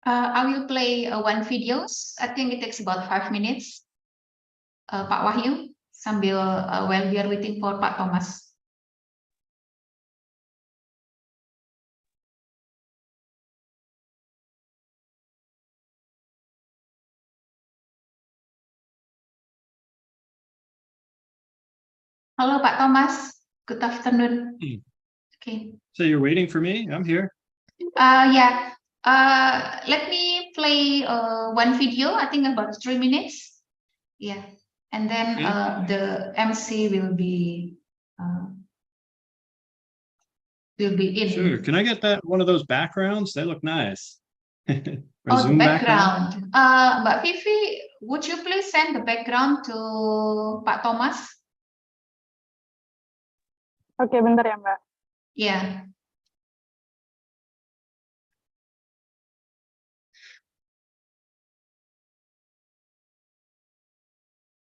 I will play one videos. I think it takes about 5 minutes. Pak Wahyu, sambil while we are waiting for Pak Thomas. Halo Pak Thomas, good afternoon. Okay. So you're waiting for me? I'm here. Yeah. Let me play one video. I think about 3 minutes. Yeah, and then the MC will be in. Sure. Can I get that one of those backgrounds? They look nice. Oh, the background. Mbak Vivi, would you please send the background to Pak Thomas? Oke, bentar ya, Mbak. Yeah.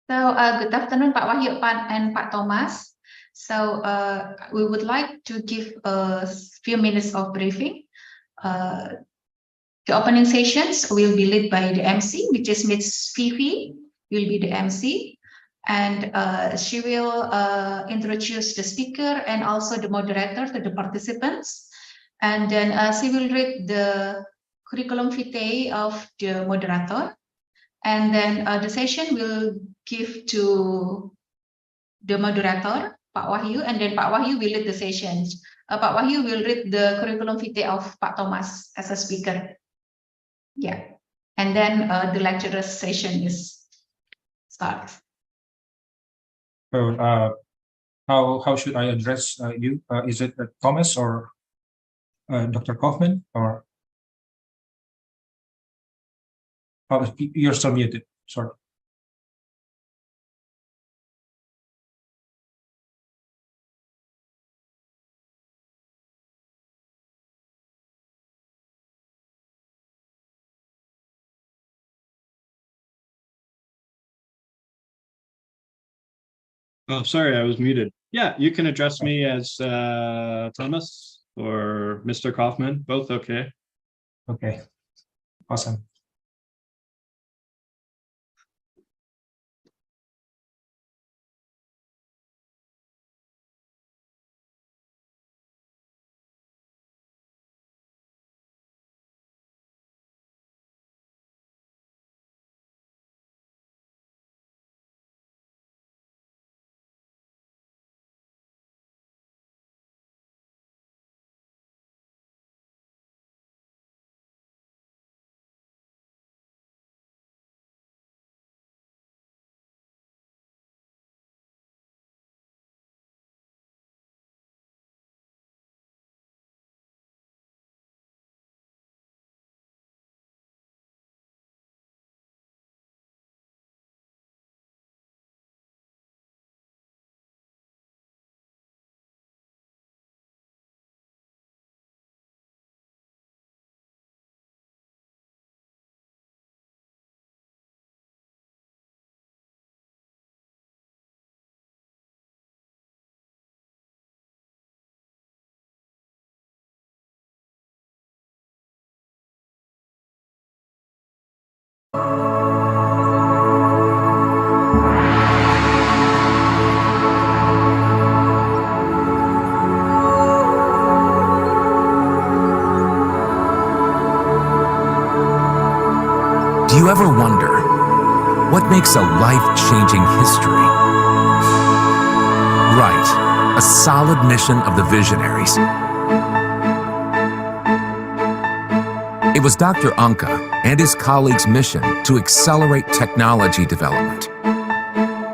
So, good afternoon, Pak Wahyu and Pak Thomas. So, we would like to give a few minutes of briefing. The opening sessions will be led by the MC, which is Miss Vivi, will be the MC. And she will introduce the speaker and also the moderator to the participants. And then she will read the curriculum vitae of the moderator. And then the session will give to the moderator, Pak Wahyu, and then Pak Wahyu will lead the sessions. Pak Wahyu will read the curriculum vitae of Pak Thomas as a speaker. Yeah, and then the lecturer session is starts. So, how should I address you? Is it Thomas or Dr. Kaufman, or you're still muted? Sorry. Oh, sorry, I was muted. Yeah, you can address me as Thomas or Mr. Kaufman, both okay. Okay, awesome. Do you ever wonder what makes a life-changing history? Right, a solid mission of the visionaries. It was Dr. Anka and his colleagues' mission to accelerate technology development.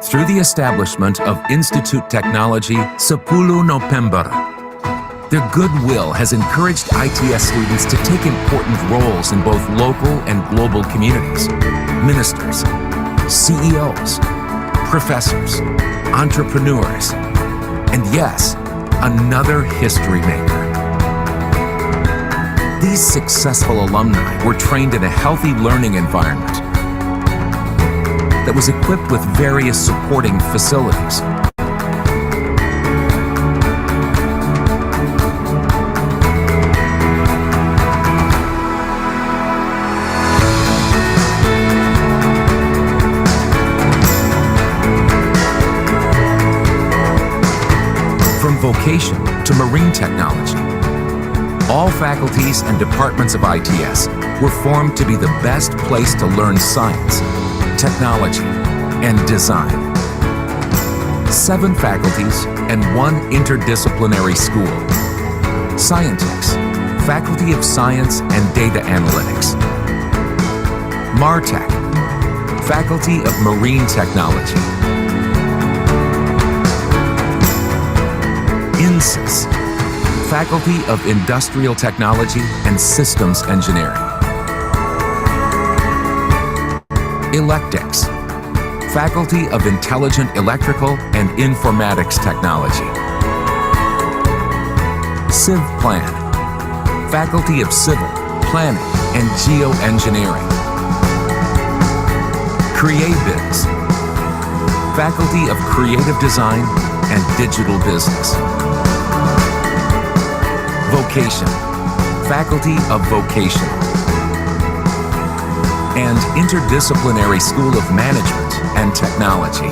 Through the establishment of Institute Technology 10 November, their goodwill has encouraged ITS students to take important roles in both local and global communities. Ministers, CEOs, professors, entrepreneurs, and yes, another history maker. These successful alumni were trained in a healthy learning environment that was equipped with various supporting facilities. vocation to marine technology. All faculties and departments of ITS were formed to be the best place to learn science, technology, and design. 7 faculties and 1 interdisciplinary school. Scientix, Faculty of Science and Data Analytics. MARTech, Faculty of Marine Technology. INSYS, Faculty of Industrial Technology and Systems Engineering. Electix, Faculty of Intelligent Electrical and Informatics Technology. CivPlan, Faculty of Civil, Planning, and Geoengineering. CreaBiz, Faculty of Creative Design and Digital Business. Vocation, Faculty of Vocational. And Interdisciplinary School of Management and Technology.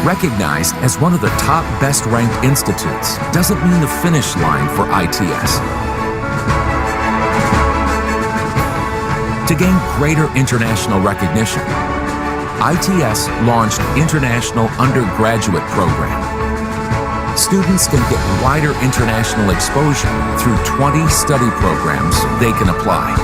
Recognized as one of the top best-ranked institutes doesn't mean a finish line for ITS. To gain greater international recognition, ITS launched International Undergraduate Program. Students can get wider international exposure through 20 study programs they can apply.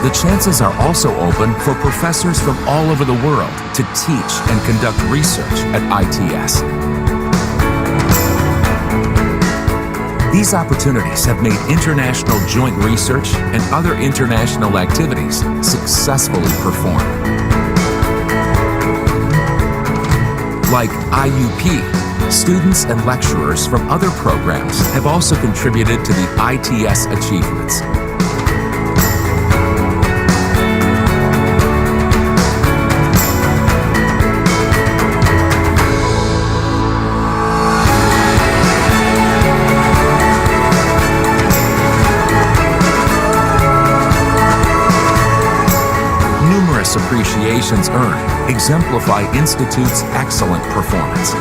The chances are also open for professors from all over the world to teach and conduct research at ITS. These opportunities have made international joint research and other international activities successfully performed. Like IUP, students and lecturers from other programs have also contributed to the ITS achievements. Appreciations earned exemplify Institute's excellent performance.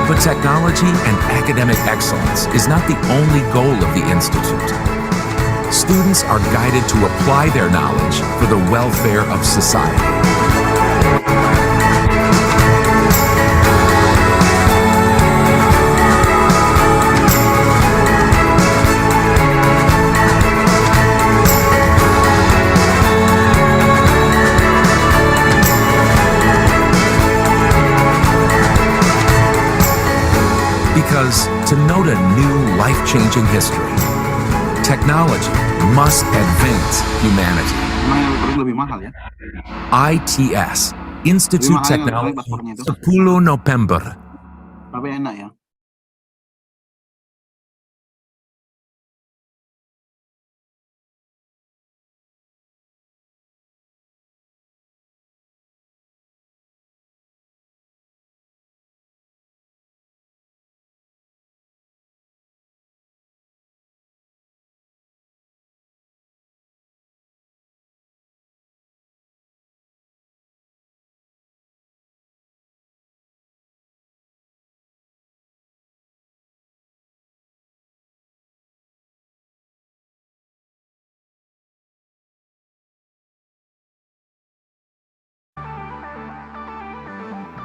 But technology and academic excellence is not the only goal of the Institute. Students are guided to apply their knowledge for the welfare of society. Because to note a new life-changing history, technology must advance humanity. Lebih mahal ya. ITS, Institute Lebih mahal yang Technology, bakturnya itu. 10 November. Tapi enak ya.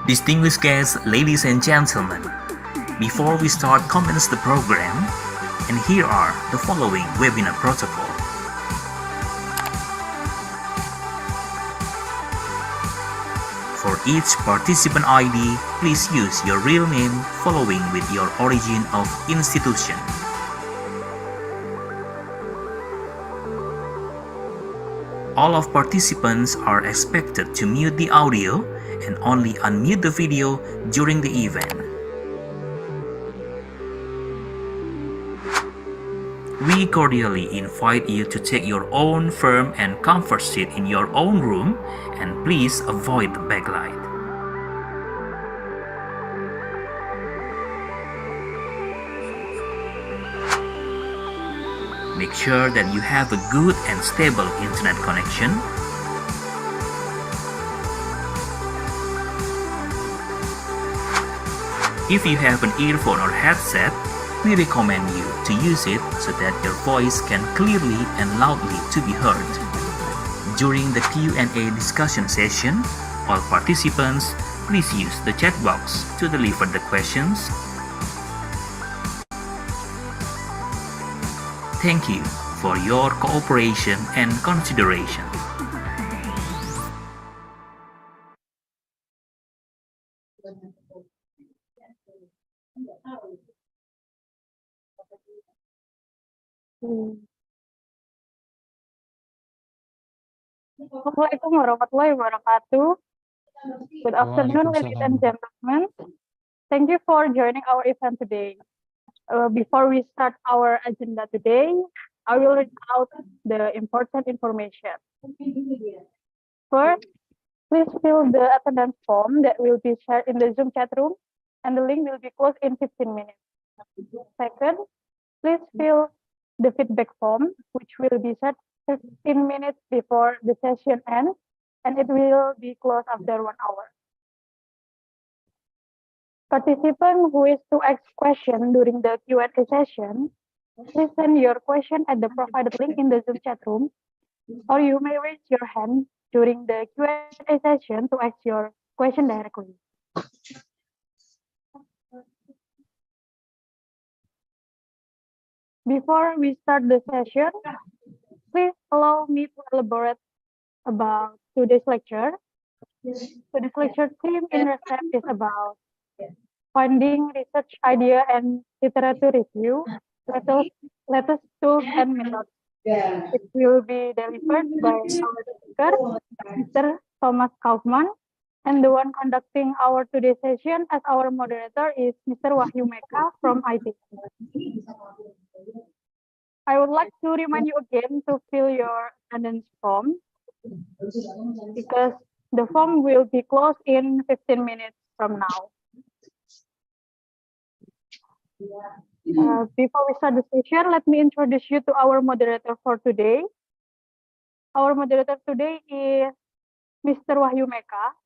Distinguished guests, ladies and gentlemen, before we start commence the program, and here are the following webinar protocol. For each participant ID, please use your real name following with your origin of institution. All of participants are expected to mute the audio and only unmute the video during the event. We cordially invite you to take your own firm and comfort seat in your own room, and please avoid the backlight. Make sure that you have a good and stable internet connection. If you have an earphone or headset, we recommend you to use it so that your voice can clearly and loudly to be heard. During the Q&A discussion session, all participants, please use the chat box to deliver the questions. Thank you for your cooperation and consideration. Assalamualaikum warahmatullahi wabarakatuh. Good afternoon, ladies and gentlemen. Thank you for joining our event today. Before we start our agenda today, I will read out the important information. First, please fill the attendance form that will be shared in the Zoom chat room, and the link will be closed in 15 minutes. Second, please fill the feedback form, which will be shared 15 minutes before the session ends, and it will be closed after 1 hour. Participant who is to ask question during the Q&A session, please send your question at the provided link in the Zoom chat room, or you may raise your hand during the Q&A session to ask your question directly. Before we start the session, please allow me to elaborate about today's lecture. Today's lecture theme in RESEP is about finding research idea and literature review, latest tools and methods. It will be delivered by our speaker, Mr. Thomas Kaufman, and the one conducting our today's session as our moderator is Mr. Wahyu Meka from ITS. I would like to remind you again to fill your attendance form because the form will be closed in 15 minutes from now. Before we start the session, let me introduce you to our moderator for today. Our moderator today is Mr. Wahyu Meka.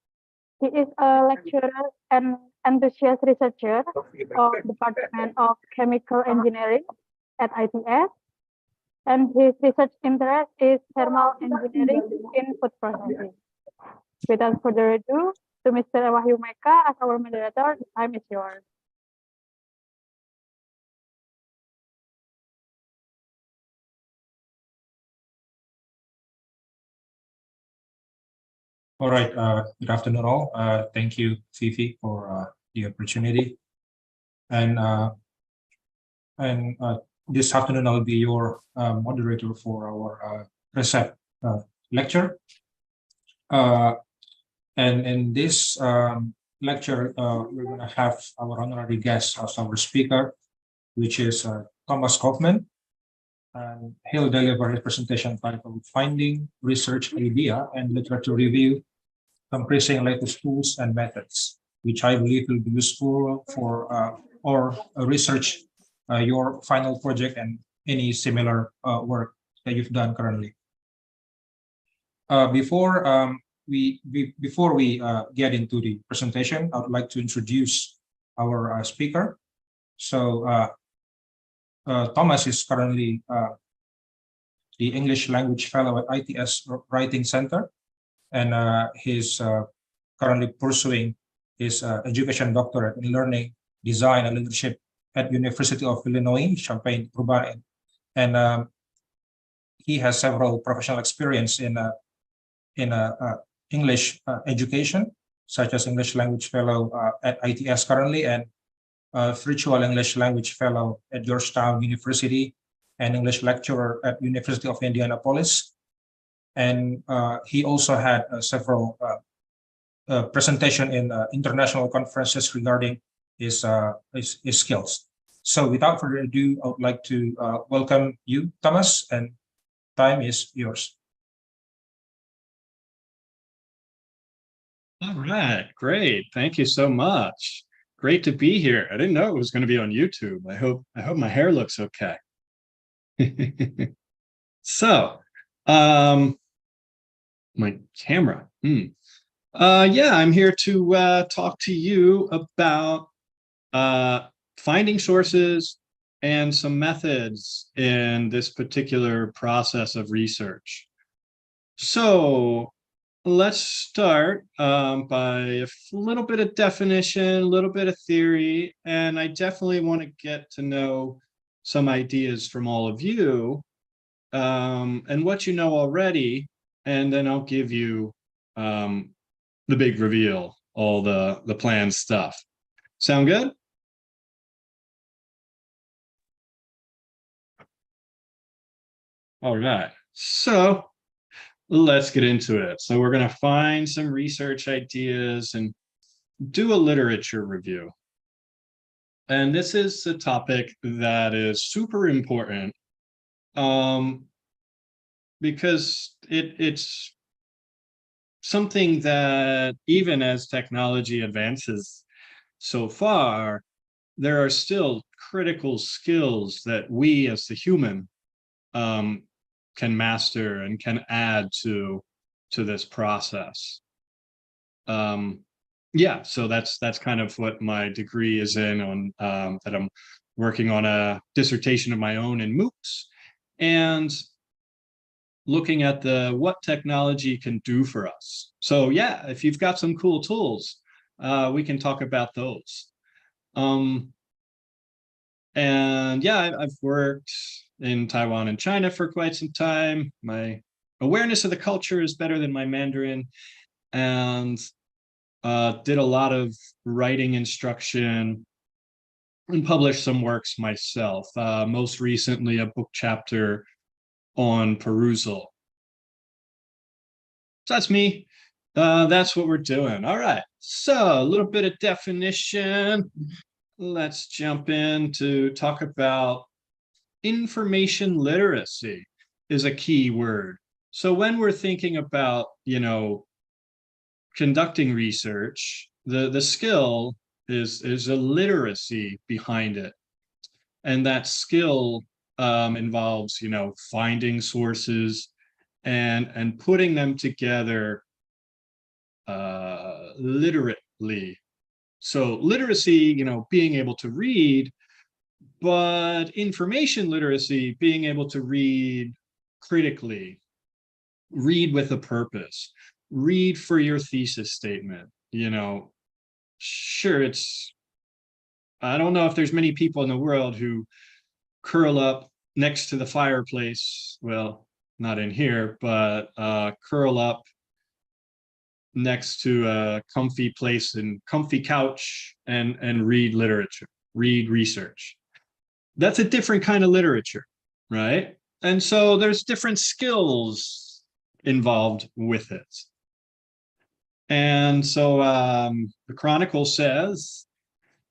He is a lecturer and enthusiast researcher of the Department of Chemical Engineering at ITS, and his research interest is thermal engineering in food processing. Without further ado, to Mr. Wahyu Meka as our moderator, the time is yours. All right. Good afternoon, all. Thank you, Fifi, for the opportunity. And this afternoon, I'll be your moderator for our RESEP lecture. And in this lecture, we're going to have our honorary guest as our speaker, which is Thomas Kaufman. And he'll deliver his presentation titled Finding Research Idea and Literature Review, Compressing Latest Tools and Methods, which I believe will be useful for or research your final project and any similar work that you've done currently. Before we get into the presentation, I would like to introduce our speaker. So Thomas is currently the English Language Fellow at ITS Writing Center, and he's currently pursuing his education doctorate in learning, design, and leadership at University of Illinois, Champaign-Urbana, and he has several professional experience in English education, such as English Language Fellow at ITS currently, and Virtual English Language Fellow at Georgetown University, and English Lecturer at University of Indianapolis. And he also had several presentations in international conferences regarding his skills. So without further ado, I would like to welcome you, Thomas, and time is yours. All right, great. Thank you so much. Great to be here. I didn't know it was going to be on YouTube. I hope my hair looks okay. So, my camera. Yeah, I'm here to talk to you about finding sources and some methods in this particular process of research. So let's start by a little bit of definition, a little bit of theory, and I definitely want to get to know some ideas from all of you and what you know already, and then I'll give you the big reveal, all the planned stuff. Sound good? All right, so let's get into it. So we're going to find some research ideas and do a literature review. And this is a topic that is super important because it's something that even as technology advances so far, there are still critical skills that we as the human can master and can add to this process. Yeah, so that's kind of what my degree is in on that I'm working on a dissertation of my own in MOOCs and looking at what technology can do for us. So yeah, if you've got some cool tools, we can talk about those. And yeah, I've worked in Taiwan and China for quite some time. My awareness of the culture is better than my Mandarin, and did a lot of writing instruction and published some works myself. Most recently, a book chapter on perusal. So that's me. That's what we're doing. All right, so a little bit of definition. Let's jump in to talk about information literacy is a key word. So when we're thinking about, conducting research, the skill is a literacy behind it. And that skill involves, finding sources and putting them together literately. So literacy, being able to read, but information literacy, being able to read critically, read with a purpose, read for your thesis statement. Sure, I don't know if there's many people in the world who curl up next to the fireplace. Well, not in here, but curl up next to a comfy place and comfy couch and read literature, read research. That's a different kind of literature, right? And so there's different skills involved with it. And so the Chronicle says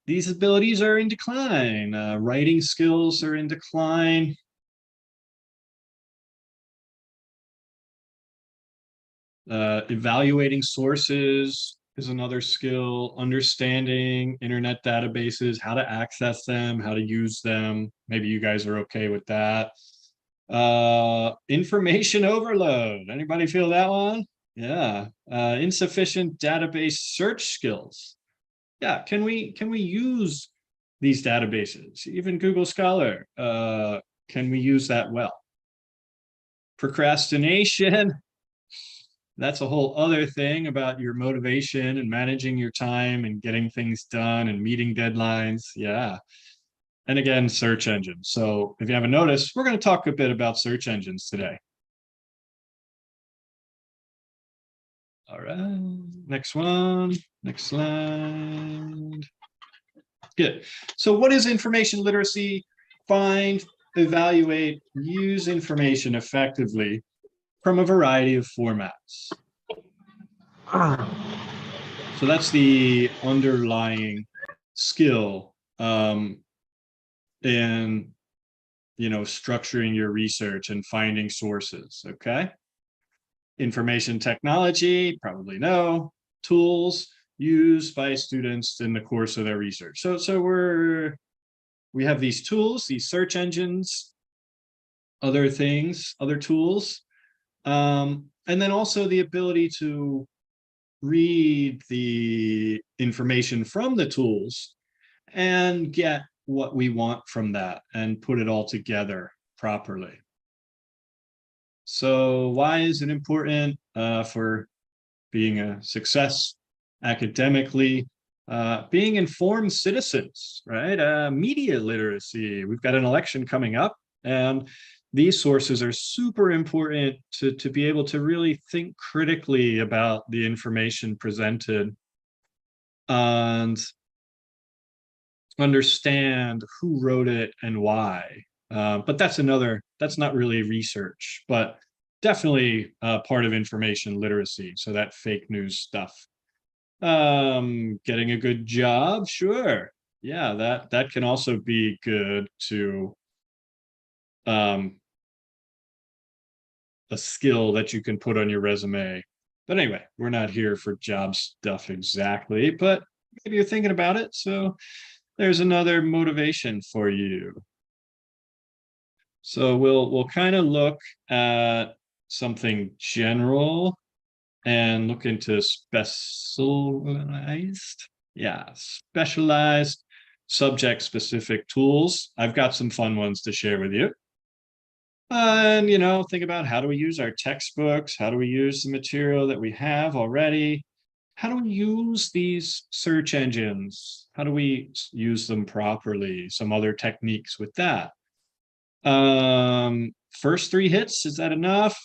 these abilities are in decline. Writing skills are in decline. Evaluating sources is another skill. Understanding internet databases, how to access them, how to use them. Maybe you guys are okay with that. Information overload. Anybody feel that one? Yeah. Insufficient database search skills. Yeah. Can we use these databases? Even Google Scholar. Can we use that well? Procrastination. That's a whole other thing about your motivation and managing your time and getting things done and meeting deadlines. Yeah. And again, search engines. So if you haven't noticed, we're going to talk a bit about search engines today. All right, next one, next slide. Good. So what is information literacy? Find, evaluate, use information effectively from a variety of formats. So that's the underlying skill in, structuring your research and finding sources, okay? Information technology, probably know, tools used by students in the course of their research. So we have these tools, these search engines, other things, other tools, and then also the ability to read the information from the tools and get what we want from that and put it all together properly. So why is it important for being a success academically? Being informed citizens, right? Media literacy. We've got an election coming up, and these sources are super important to be able to really think critically about the information presented and understand who wrote it and why. But that's not really research, but definitely part of information literacy. So that fake news stuff. Getting a good job, sure. Yeah, that can also be good to a skill that you can put on your resume. But anyway, we're not here for job stuff exactly, but maybe you're thinking about it. So there's another motivation for you. So we'll kind of look at something general and look into specialized subject-specific tools. I've got some fun ones to share with you. And, think about, how do we use our textbooks? How do we use the material that we have already? How do we use these search engines? How do we use them properly? Some other techniques with that. First 3 hits, is that enough?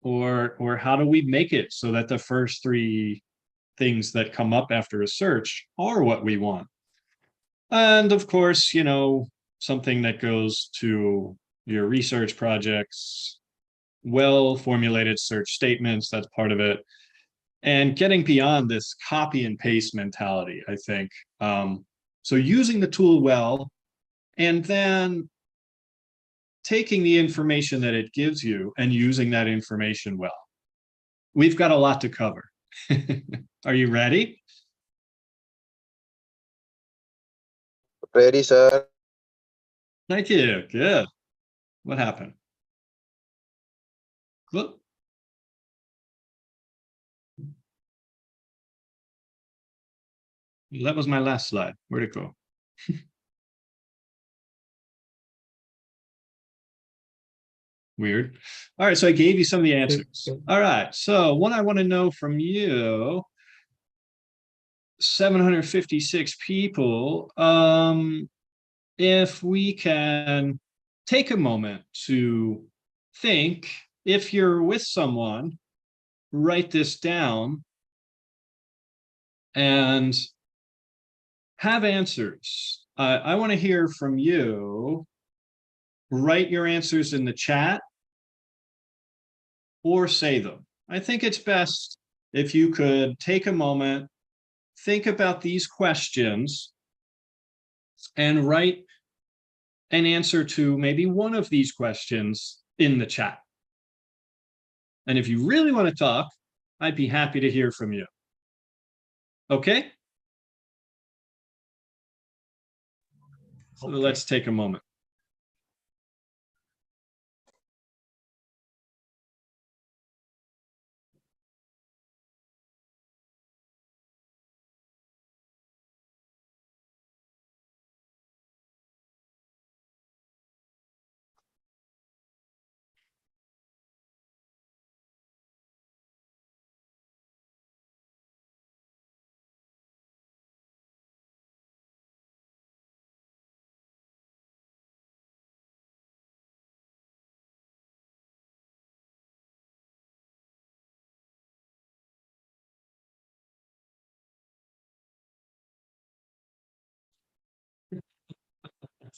Or how do we make it so that the first 3 things that come up after a search are what we want? And of course, something that goes to your research projects, well-formulated search statements, that's part of it. And getting beyond this copy and paste mentality, I think. So using the tool well, and then taking the information that it gives you and using that information well. We've got a lot to cover. Are you ready? Ready, sir. Thank you. Good. What happened? Look. That was my last slide. Where'd it go? Weird. All right, so I gave you some of the answers. All right, so what I want to know from you, 756 people, if we can take a moment to think, if you're with someone, write this down and have answers. I want to hear from you. Write your answers in the chat or say them. I think it's best if you could take a moment, think about these questions, and write an answer to maybe one of these questions in the chat. And if you really want to talk, I'd be happy to hear from you. Okay? So let's take a moment.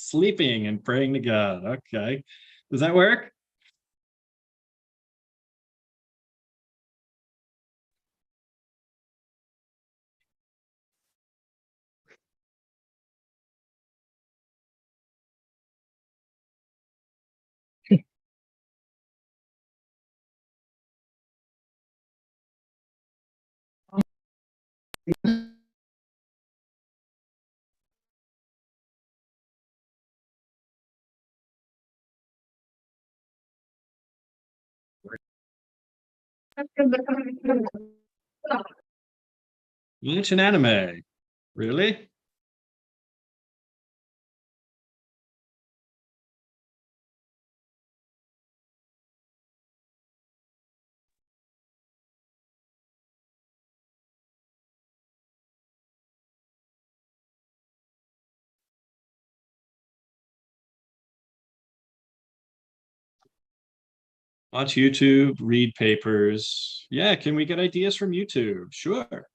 Sleeping and praying to God. Okay. Does that work? Watch an anime. Really? Watch YouTube, read papers. Yeah, can we get ideas from YouTube? Sure.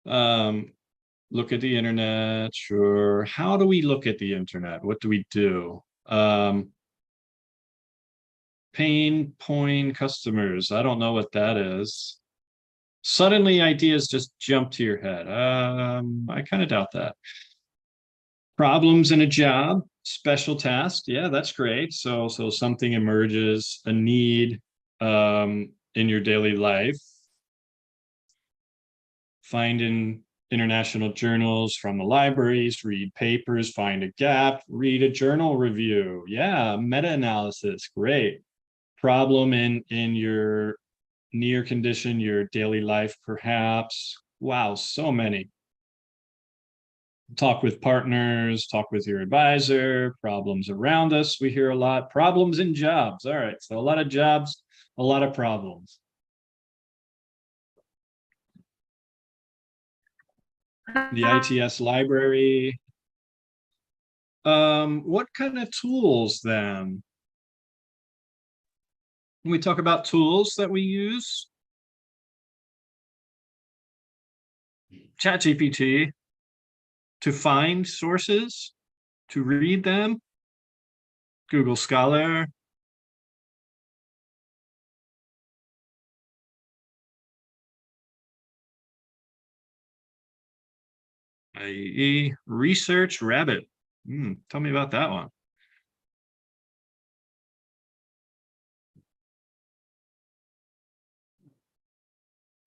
Look at the internet. Sure. How do we look at the internet? What do we do? Pain point customers. I don't know what that is. Suddenly ideas just jump to your head. I kind of doubt that. Problems in a job, special task. Yeah, that's great. So something emerges, a need in your daily life. Find in international journals from the libraries, read papers, find a gap, read a journal review. Yeah, meta-analysis, great. Problem in your near condition, your daily life, perhaps. Wow, so many. Talk with partners, talk with your advisor, problems around us. We hear a lot, problems in jobs. All right, so a lot of jobs, a lot of problems. The ITS library. What kind of tools then? When we talk about tools that we use, ChatGPT, to find sources, to read them, Google Scholar. IE, Research Rabbit. Tell me about that one.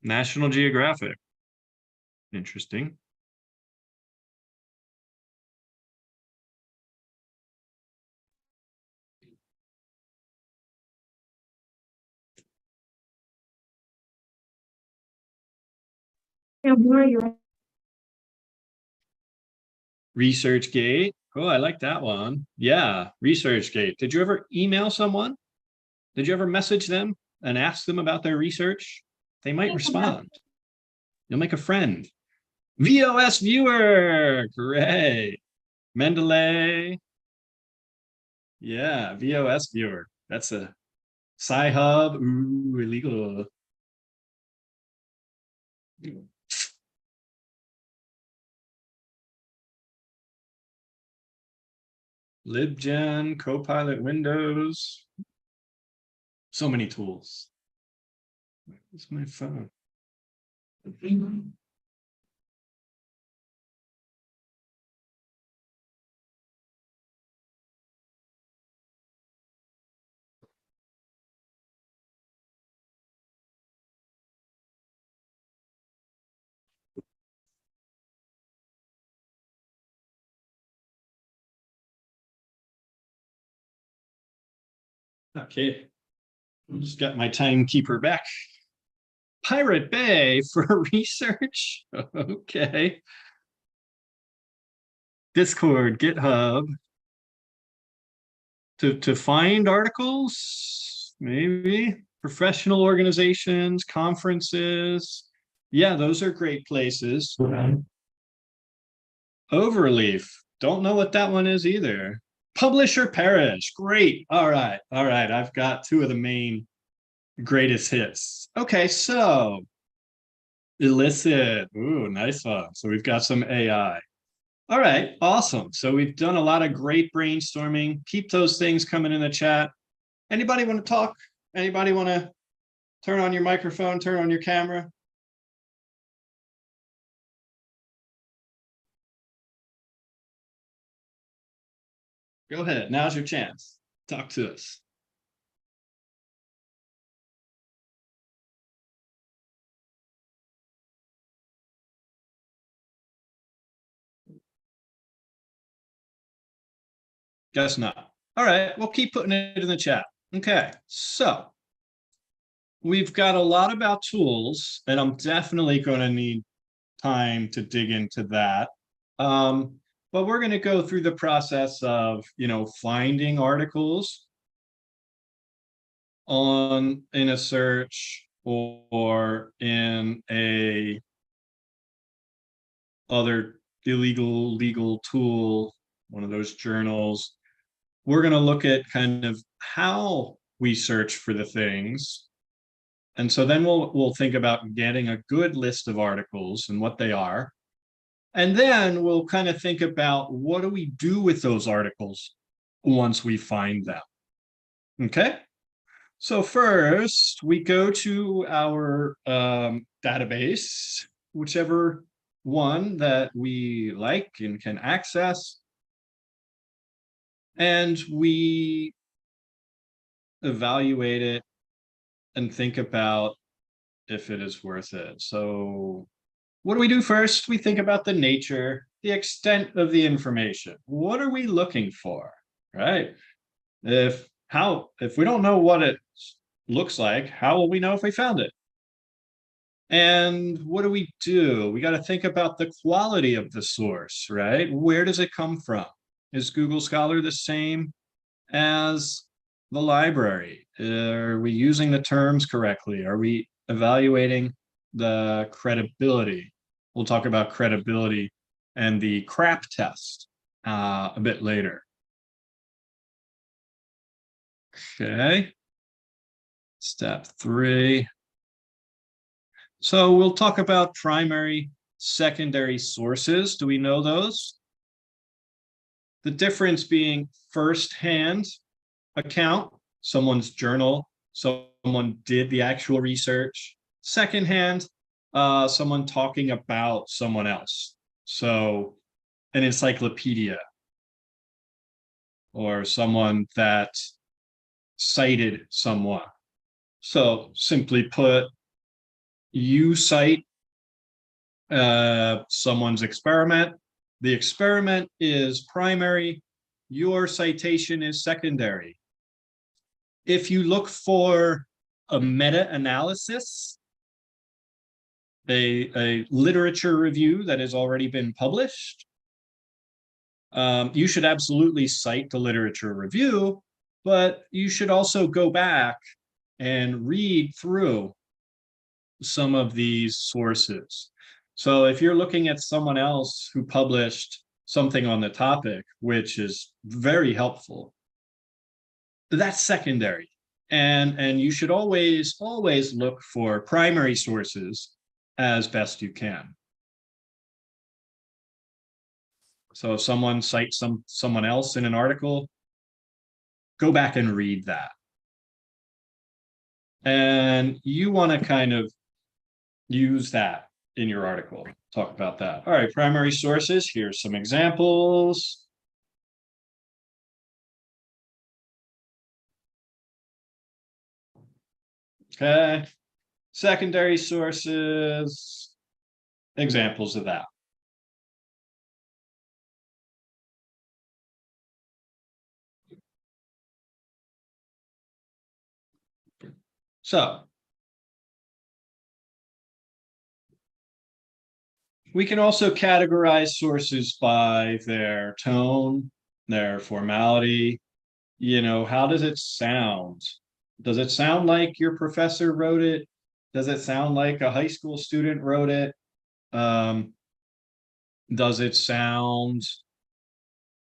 National Geographic. Interesting. ResearchGate. Oh, I like that one. Yeah, ResearchGate. Did you ever email someone? Did you ever message them and ask them about their research? They might respond. You'll make a friend. VOS Viewer. Great. Mendeley. Yeah, VOS Viewer. That's a Sci-Hub. Ooh, illegal. LibGen, Copilot Windows. So many tools. Where's my phone? Okay, just got my timekeeper back. Pirate Bay for research. Okay. Discord, GitHub. To find articles, maybe. Professional organizations, conferences. Yeah, those are great places. Overleaf. Don't know what that one is either. Publish or perish. Great. All right. All right. I've got two of the main greatest hits. Okay, so Elicit. Ooh, nice one. So we've got some AI. All right, awesome. So we've done a lot of great brainstorming. Keep those things coming in the chat. Anybody want to talk? Anybody want to turn on your microphone, turn on your camera? Go ahead. Now's your chance. Talk to us. Guess not. All right, we'll keep putting it in the chat. Okay, so we've got a lot about tools, and I'm definitely going to need time to dig into that. But we're going to go through the process of, finding articles in a search or in a other legal tool, one of those journals. We're going to look at kind of how we search for the things. And so then we'll think about getting a good list of articles and what they are. And then we'll kind of think about what do we do with those articles once we find them. Okay. So first we go to our database, whichever one that we like and can access. And we evaluate it and think about if it is worth it. So what do we do first? We think about the nature, the extent of the information. What are we looking for, right? If we don't know what it looks like, how will we know if we found it? And what do? We got to think about the quality of the source, right? Where does it come from? Is Google Scholar the same as the library? Are we using the terms correctly? Are we evaluating the credibility? We'll talk about credibility and the CRAP test a bit later. Okay. Step 3. So we'll talk about primary, secondary sources. Do we know those? The difference being first-hand account, someone's journal, someone did the actual research. Second-hand, someone talking about someone else. So an encyclopedia or someone that cited someone. So simply put, you cite someone's experiment. The experiment is primary. Your citation is secondary. If you look for a meta-analysis, a literature review that has already been published, you should absolutely cite the literature review, but you should also go back and read through some of these sources. So if you're looking at someone else who published something on the topic, which is very helpful, that's secondary. And you should always look for primary sources as best you can. So if someone cites someone else in an article, go back and read that. And you want to kind of use that in your article. Talk about that. All right, primary sources. Here's some examples. Okay. Secondary sources. Examples of that. So we can also categorize sources by their tone, their formality. How does it sound? Does it sound like your professor wrote it? Does it sound like a high school student wrote it? Does it sound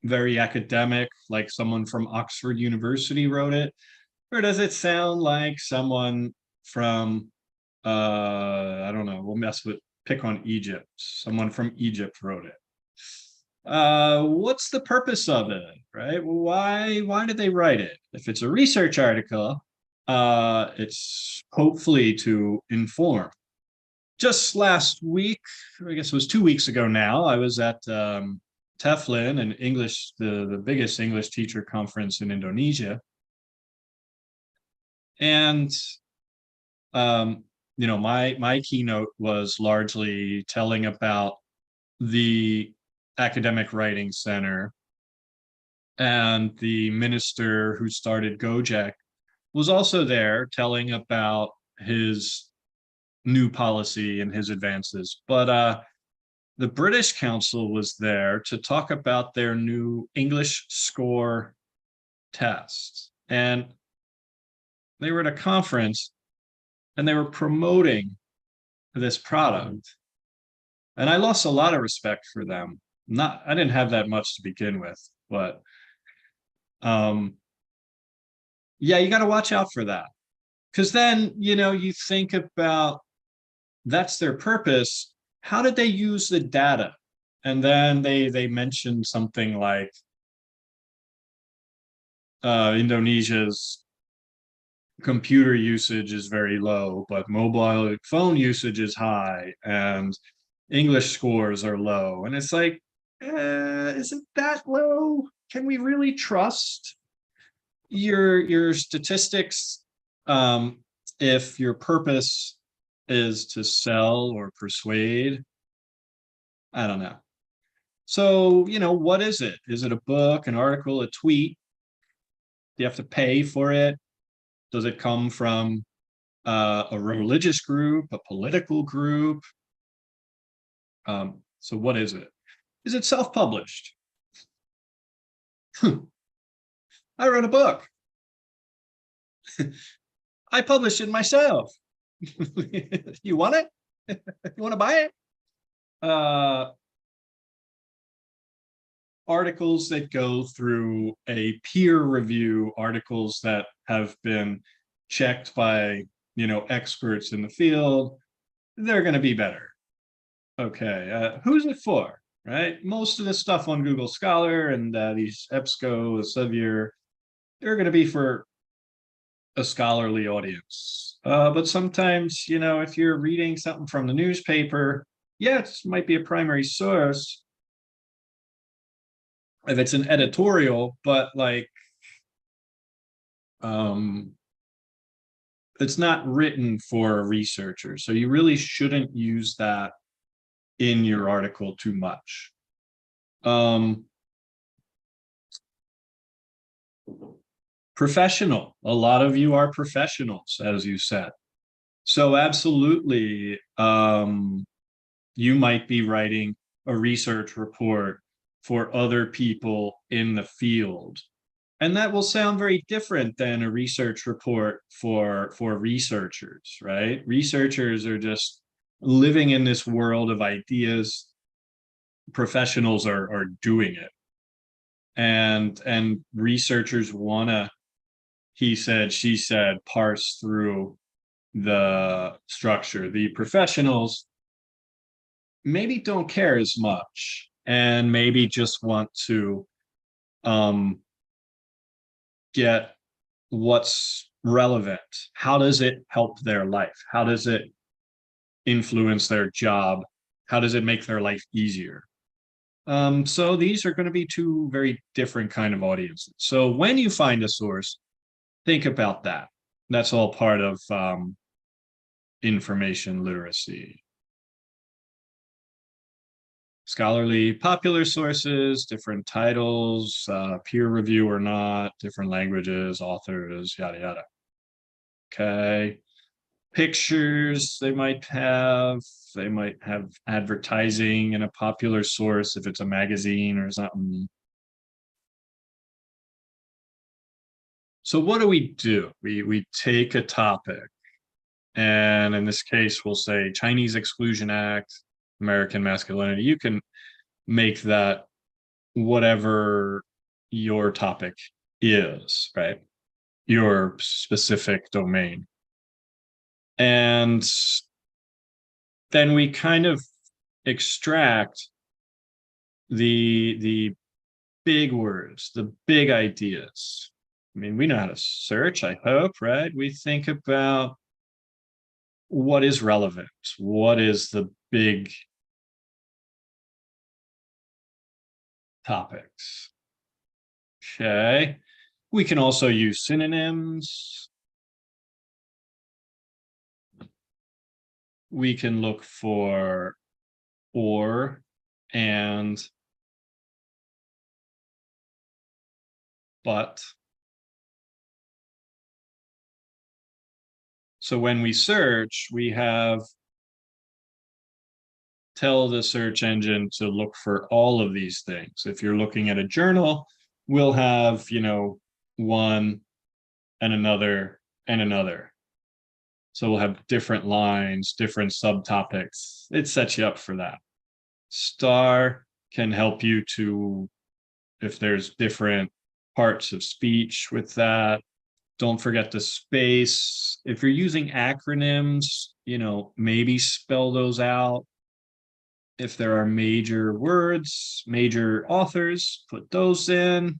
very academic, like someone from Oxford University wrote it? Or does it sound like someone from, I don't know, pick on Egypt. Someone from Egypt wrote it. What's the purpose of it, right? Why did they write it? If it's a research article, it's hopefully to inform. Just last week, I guess it was 2 weeks ago now, I was at TEFLN, an English, the biggest English teacher conference in Indonesia. And my keynote was largely telling about the Academic Writing Center And the minister who started Gojek was also there telling about his new policy and his advances. But the British Council was there to talk about their new English score test. And they were at a conference and they were promoting this product. And I lost a lot of respect for them. I didn't have that much to begin with, but yeah, you got to watch out for that. Because then, you think about that's their purpose. How did they use the data? And then they mentioned something like Indonesia's computer usage is very low, but mobile phone usage is high, and English scores are low. And it's like, isn't that low? Can we really trust your statistics if your purpose is to sell or persuade? I don't know. So, what is it? Is it a book, an article, a tweet? Do you have to pay for it? Does it come from a religious group, a political group? So what is it? Is it self-published? I wrote a book. I published it myself. You want it? You want to buy it? Articles that go through a peer review, articles that have been checked by, experts in the field, they're going to be better. Okay, who's it for, right? Most of the stuff on Google Scholar and these EBSCO, Elsevier, they're going to be for a scholarly audience. But sometimes, if you're reading something from the newspaper, yeah, it might be a primary source if it's an editorial, but it's not written for a researcher. So you really shouldn't use that in your article too much. Professional. A lot of you are professionals, as you said. So absolutely, you might be writing a research report for other people in the field. And that will sound very different than a research report for researchers, right? Researchers are just living in this world of ideas. Professionals are doing it. And researchers want to, he said, she said, parse through the structure. The professionals maybe don't care as much and maybe just want to get what's relevant. How does it help their life? How does it influence their job? How does it make their life easier? So these are going to be two very different kind of audiences. So when you find a source, think about that. That's all part of information literacy. Scholarly popular sources, different titles, peer review or not, different languages, authors, yada, yada. Okay. Pictures they might have advertising in a popular source if it's a magazine or something. So what do? We take a topic, and in this case, we'll say Chinese Exclusion Act, American masculinity. You can make that whatever your topic is, right? Your specific domain. And then we kind of extract the big words, the big ideas. I mean, we know how to search, I hope, right? We think about what is relevant, what is the big topics. Okay. We can also use synonyms. We can look for or and but. So when we search, we have tell the search engine to look for all of these things. If you're looking at a journal, we'll have, you know, one and another and another. So we'll have different lines, different subtopics. It sets you up for that. Star can help you to, if there's different parts of speech with that. Don't forget the space. If you're using acronyms, you know, maybe spell those out. If there are major words, major authors, put those in.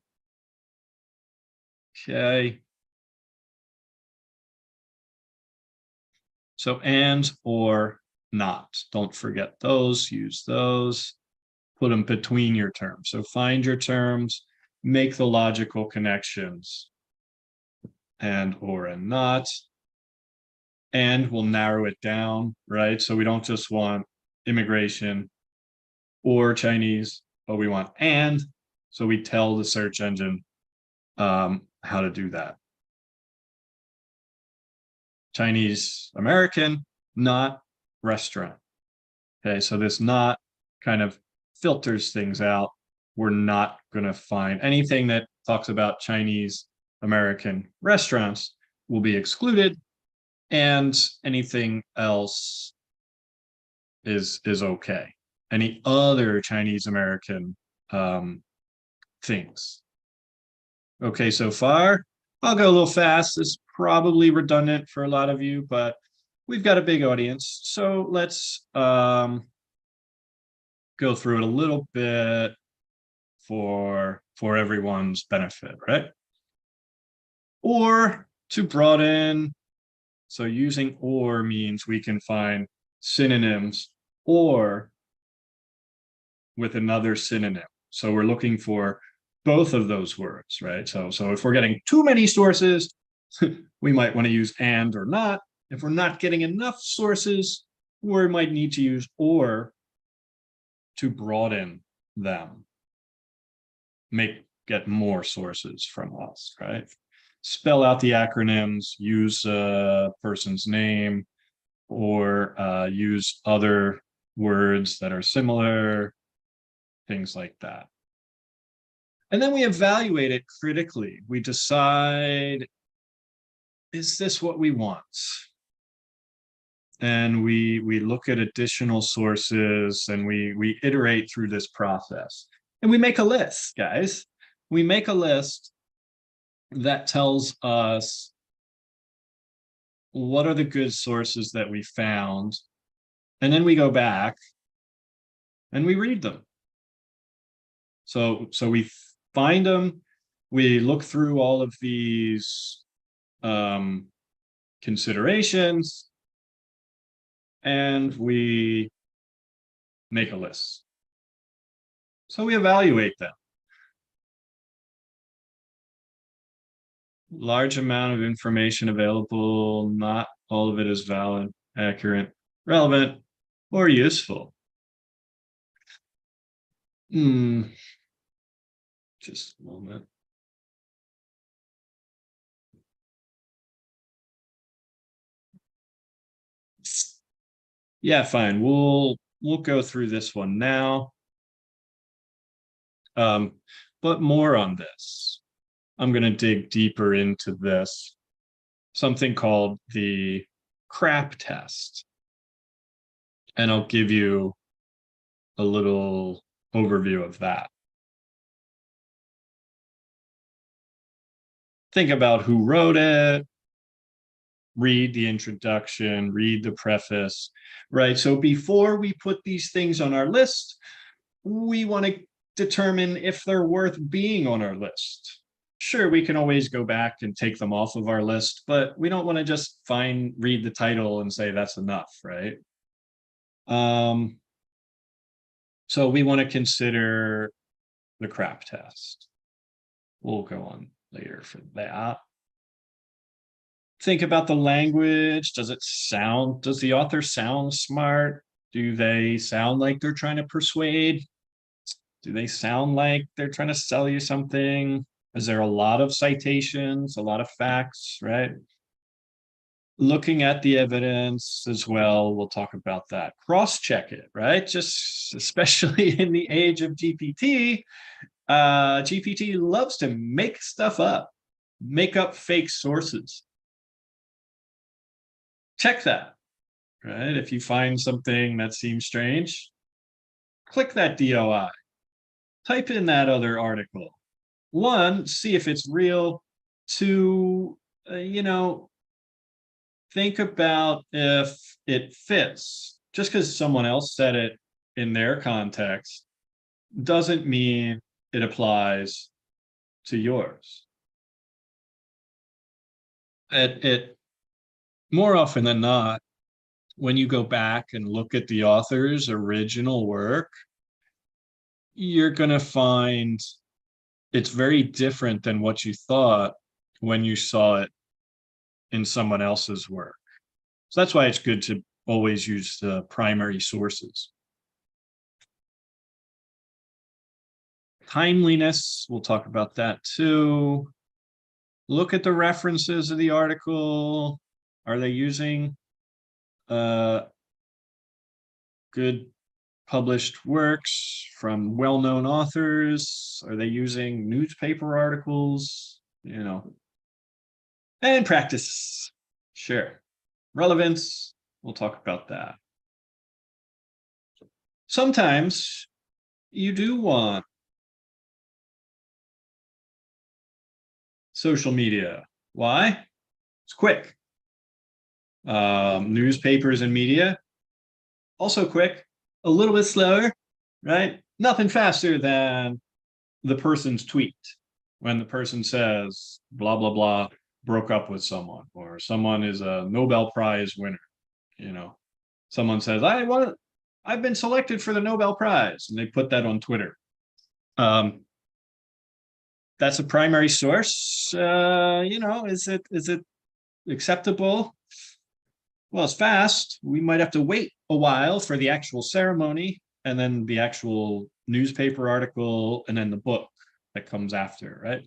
Okay. So and or not. Don't forget those, use those, put them between your terms. So find your terms, make the logical connections. And or and not. And we'll narrow it down, right? So we don't just want immigration or Chinese, but we want and. So we tell the search engine how to do that. Chinese American, not restaurant. Okay, so this not kind of filters things out. We're not going to find anything that talks about Chinese American restaurants will be excluded, and anything else is okay. Any other Chinese American things. Okay, so far, I'll go a little fast. This is probably redundant for a lot of you, but we've got a big audience. So let's go through it a little bit for everyone's benefit, right? Or to broaden, so using or means we can find synonyms or with another synonym. So we're looking for both of those words, right? So if we're getting too many sources, we might want to use and or not. If we're not getting enough sources, we might need to use or to broaden them, get more sources from us, right? Spell out the acronyms, use a person's name, or use other words that are similar, things like that. And then we evaluate it critically. We decide, is this what we want? And we look at additional sources and we iterate through this process. And we make a list, guys. We make a list that tells us what are the good sources that we found. And then we go back and we read them. So we find them, we look through all of these considerations, and we make a list. So we evaluate them. Large amount of information available, not all of it is valid, accurate, relevant, or useful. Just a moment. Yeah, fine. We'll go through this one now. But more on this. I'm going to dig deeper into this, something called the CRAP test. And I'll give you a little overview of that. Think about who wrote it, read the introduction, read the preface, right? So before we put these things on our list, we want to determine if they're worth being on our list. Sure, we can always go back and take them off of our list, but we don't want to just read the title and say that's enough, right? So we want to consider the CRAP test. We'll go on later for that. Think about the language. Does the author sound smart? Do they sound like they're trying to persuade? Do they sound like they're trying to sell you something? Is there a lot of citations, a lot of facts, right? Looking at the evidence as well, we'll talk about that. Cross-check it, right? Just especially in the age of GPT, GPT loves to make stuff up, make up fake sources. Check that, right? If you find something that seems strange, click that DOI, type in that other article. One, see if it's real. Two, think about if it fits. Just because someone else said it in their context doesn't mean it applies to yours. It more often than not, when you go back and look at the author's original work, you're going to find it's very different than what you thought when you saw it in someone else's work. So that's why it's good to always use the primary sources. Timeliness, we'll talk about that too. Look at the references of the article. Are they using good published works from well-known authors? Are they using newspaper articles? And practice, sure. Relevance, we'll talk about that. Sometimes you do want social media. Why? It's quick. Newspapers and media, also quick, a little bit slower, right? Nothing faster than the person's tweet when the person says, blah, blah, blah, broke up with someone, or someone is a Nobel Prize winner. Someone says, I've been selected for the Nobel Prize, and they put that on Twitter. That's a primary source. Is it acceptable? Well, it's fast. We might have to wait a while for the actual ceremony, and then the actual newspaper article, and then the book that comes after, right?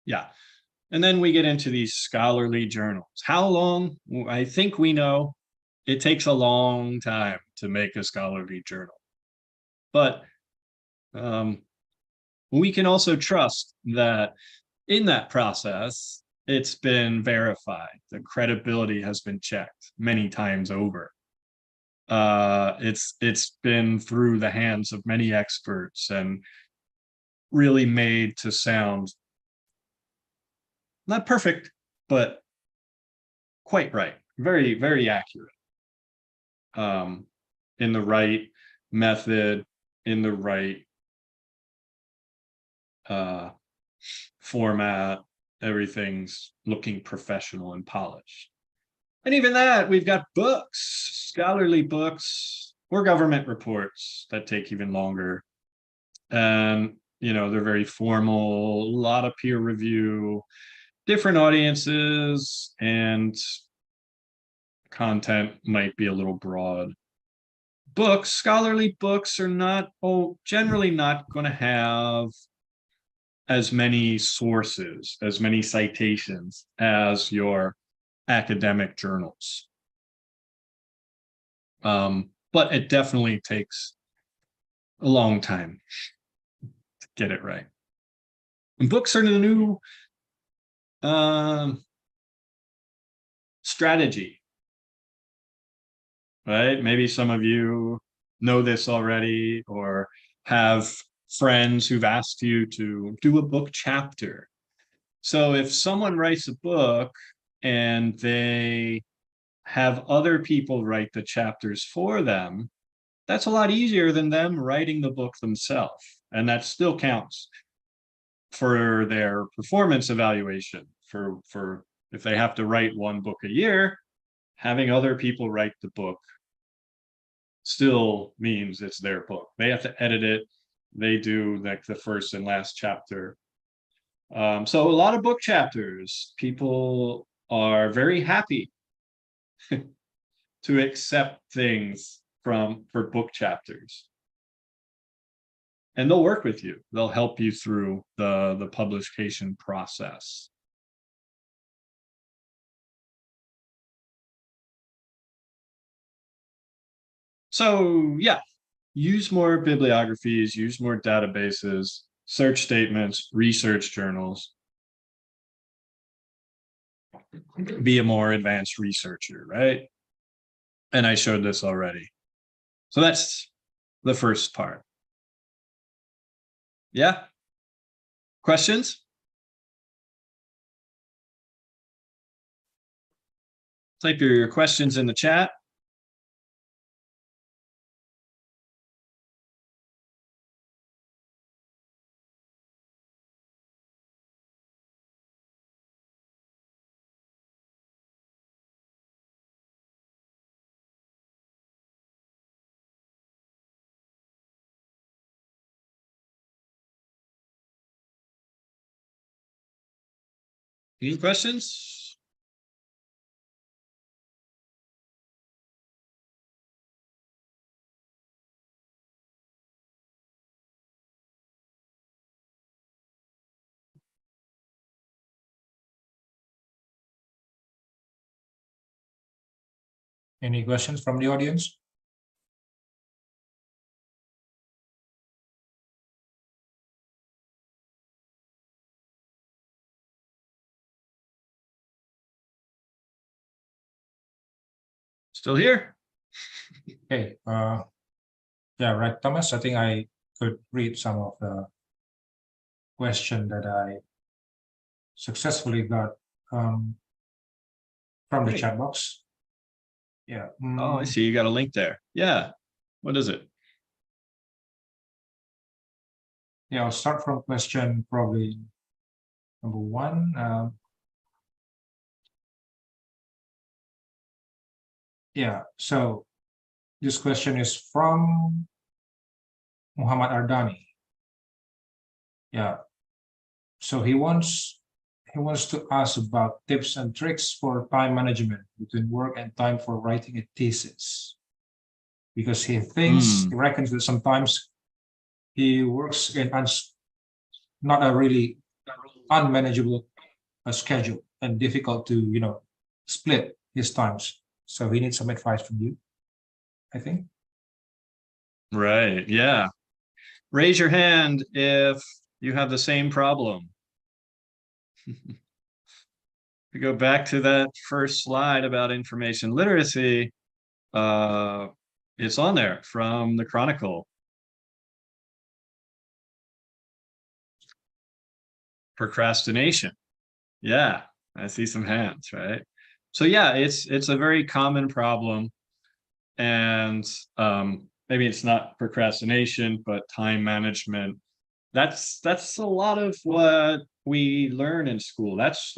Yeah. And then we get into these scholarly journals. How long? I think we know it takes a long time to make a scholarly journal. But we can also trust that in that process, it's been verified. The credibility has been checked many times over. It's been through the hands of many experts and really made to sound not perfect, but quite right. Very, very accurate. In the right method, in the right format, everything's looking professional and polished. And even that, we've got books, scholarly books, or government reports that take even longer. And, they're very formal, a lot of peer review, different audiences, and content might be a little broad. Books, scholarly books are generally not going to have as many sources, as many citations as your academic journals. But it definitely takes a long time to get it right. And books are the new strategy, right? Maybe some of you know this already, or have friends who've asked you to do a book chapter. So if someone writes a book and they have other people write the chapters for them, that's a lot easier than them writing the book themselves. And that still counts for their performance evaluation. For if they have to write one book a year, having other people write the book still means it's their book. They have to edit it. They do like the first and last chapter. So a lot of book chapters, people are very happy to accept things for book chapters. And they'll work with you. They'll help you through the publication process. So yeah, use more bibliographies, use more databases, search statements, research journals. Be a more advanced researcher, right? And I showed this already. So that's the first part. Yeah? Questions? Type your questions in the chat. Any questions? Any questions from the audience? Still here? Okay. Yeah, right, Thomas. I think I could read some of the question that I successfully got from the Great. chat box. Yeah. Oh, I see. You got a link there. Yeah. What is it? Yeah, I'll start from question probably number 1. Yeah, so this question is from Muhammad Ardani. Yeah, so he wants to ask about tips and tricks for time management between work and time for writing a thesis, because he thinks, he reckons that sometimes he works in not a really unmanageable schedule and difficult to, you know, split his times. So he needs some advice from you, I think. Right. Yeah. Raise your hand if you have the same problem. We go back to that first slide about information literacy. It's on there from the Chronicle. Procrastination. Yeah, I see some hands, right? So yeah, it's a very common problem. And maybe it's not procrastination, but time management. That's a lot of what we learn in school. That's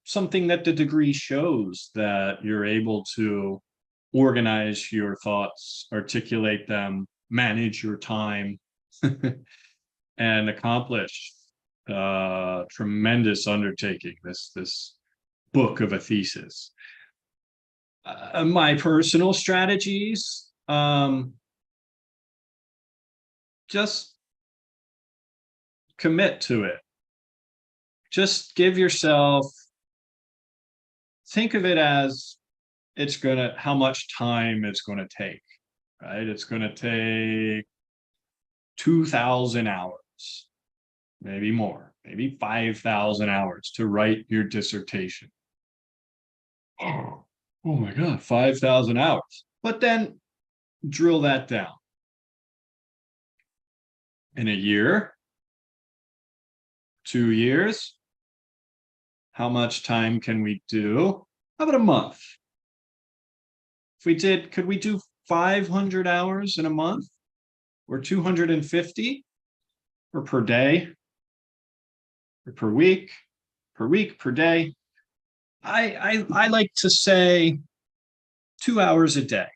something that the degree shows, that you're able to organize your thoughts, articulate them, manage your time, and accomplish tremendous undertaking, this book of a thesis. My personal strategies, just commit to it. Just give yourself, think of it as how much time it's gonna take, right? It's gonna take 2,000 hours, maybe more, maybe 5,000 hours to write your dissertation. Oh my God, 5,000 hours. But then drill that down. In a year, 2 years, how much time can we do? How about a month? If we did, could we do 500 hours in a month, or 250, or per day, or per week, per day? I like to say 2 hours a day.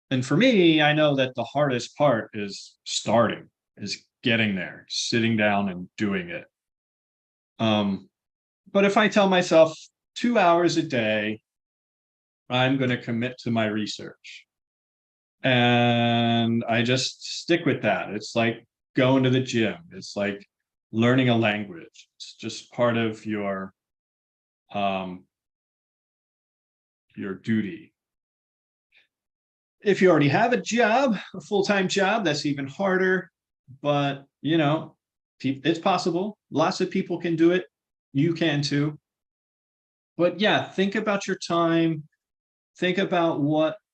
And for me, I know that the hardest part is starting, is getting there, sitting down and doing it. But if I tell myself 2 hours a day, I'm going to commit to my research. And I just stick with that. It's like going to the gym. It's like learning a language. It's just part of your duty. If you already have a job, a full-time job, that's even harder. But, you know, it's possible. Lots of people can do it. You can too. But yeah, think about your time. Think about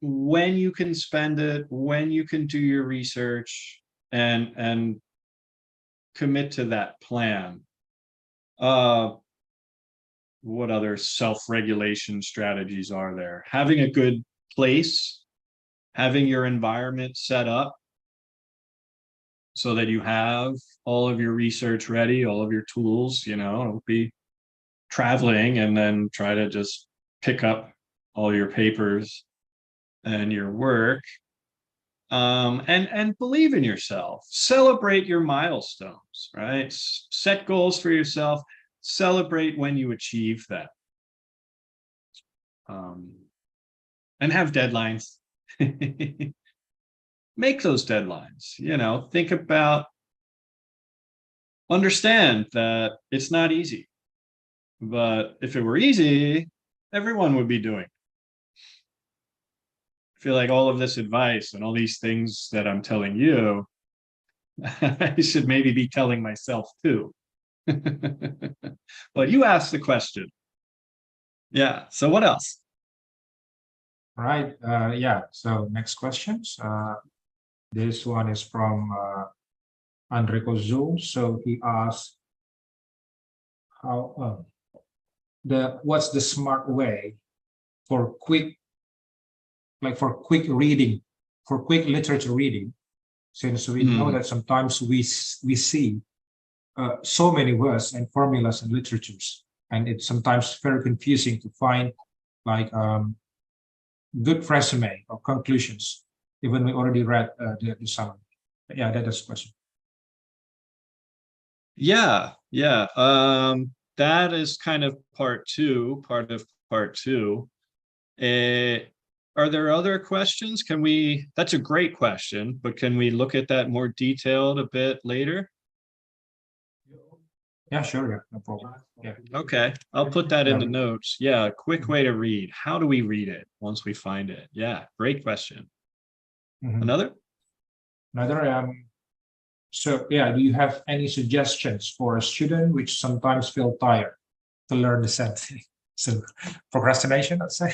when you can spend it, when you can do your research, and commit to that plan. What other self-regulation strategies are there? Having a good place, having your environment set up so that you have all of your research ready, all of your tools, you know, don't be traveling and then try to just pick up all your papers and your work. And believe in yourself, celebrate your milestones, right? Set goals for yourself, celebrate when you achieve that. And have deadlines. Make those deadlines, you know, think about, understand that it's not easy, but if it were easy, everyone would be doing it. I feel like all of this advice and all these things that I'm telling you, I should maybe be telling myself too. But you asked the question. Yeah, so what else? All right. Yeah. So next questions. This one is from Enrico Zoom. So he asks, how what's the smart way for quick reading, for quick literature reading, since we know that sometimes we see so many words and formulas in literatures, and it's sometimes very confusing to find like good resume or conclusions, even we already read the summary. Yeah, that is the question. Yeah. That is kind of part of part two. Are there other questions? That's a great question, but can we look at that more detailed a bit later? Yeah, sure. Yeah, no problem. Yeah. Okay, I'll put that in the notes. Yeah, a quick way to read. How do we read it once we find it? Yeah, great question. Another? So yeah, do you have any suggestions for a student which sometimes feel tired to learn the same thing? So procrastination, let's say.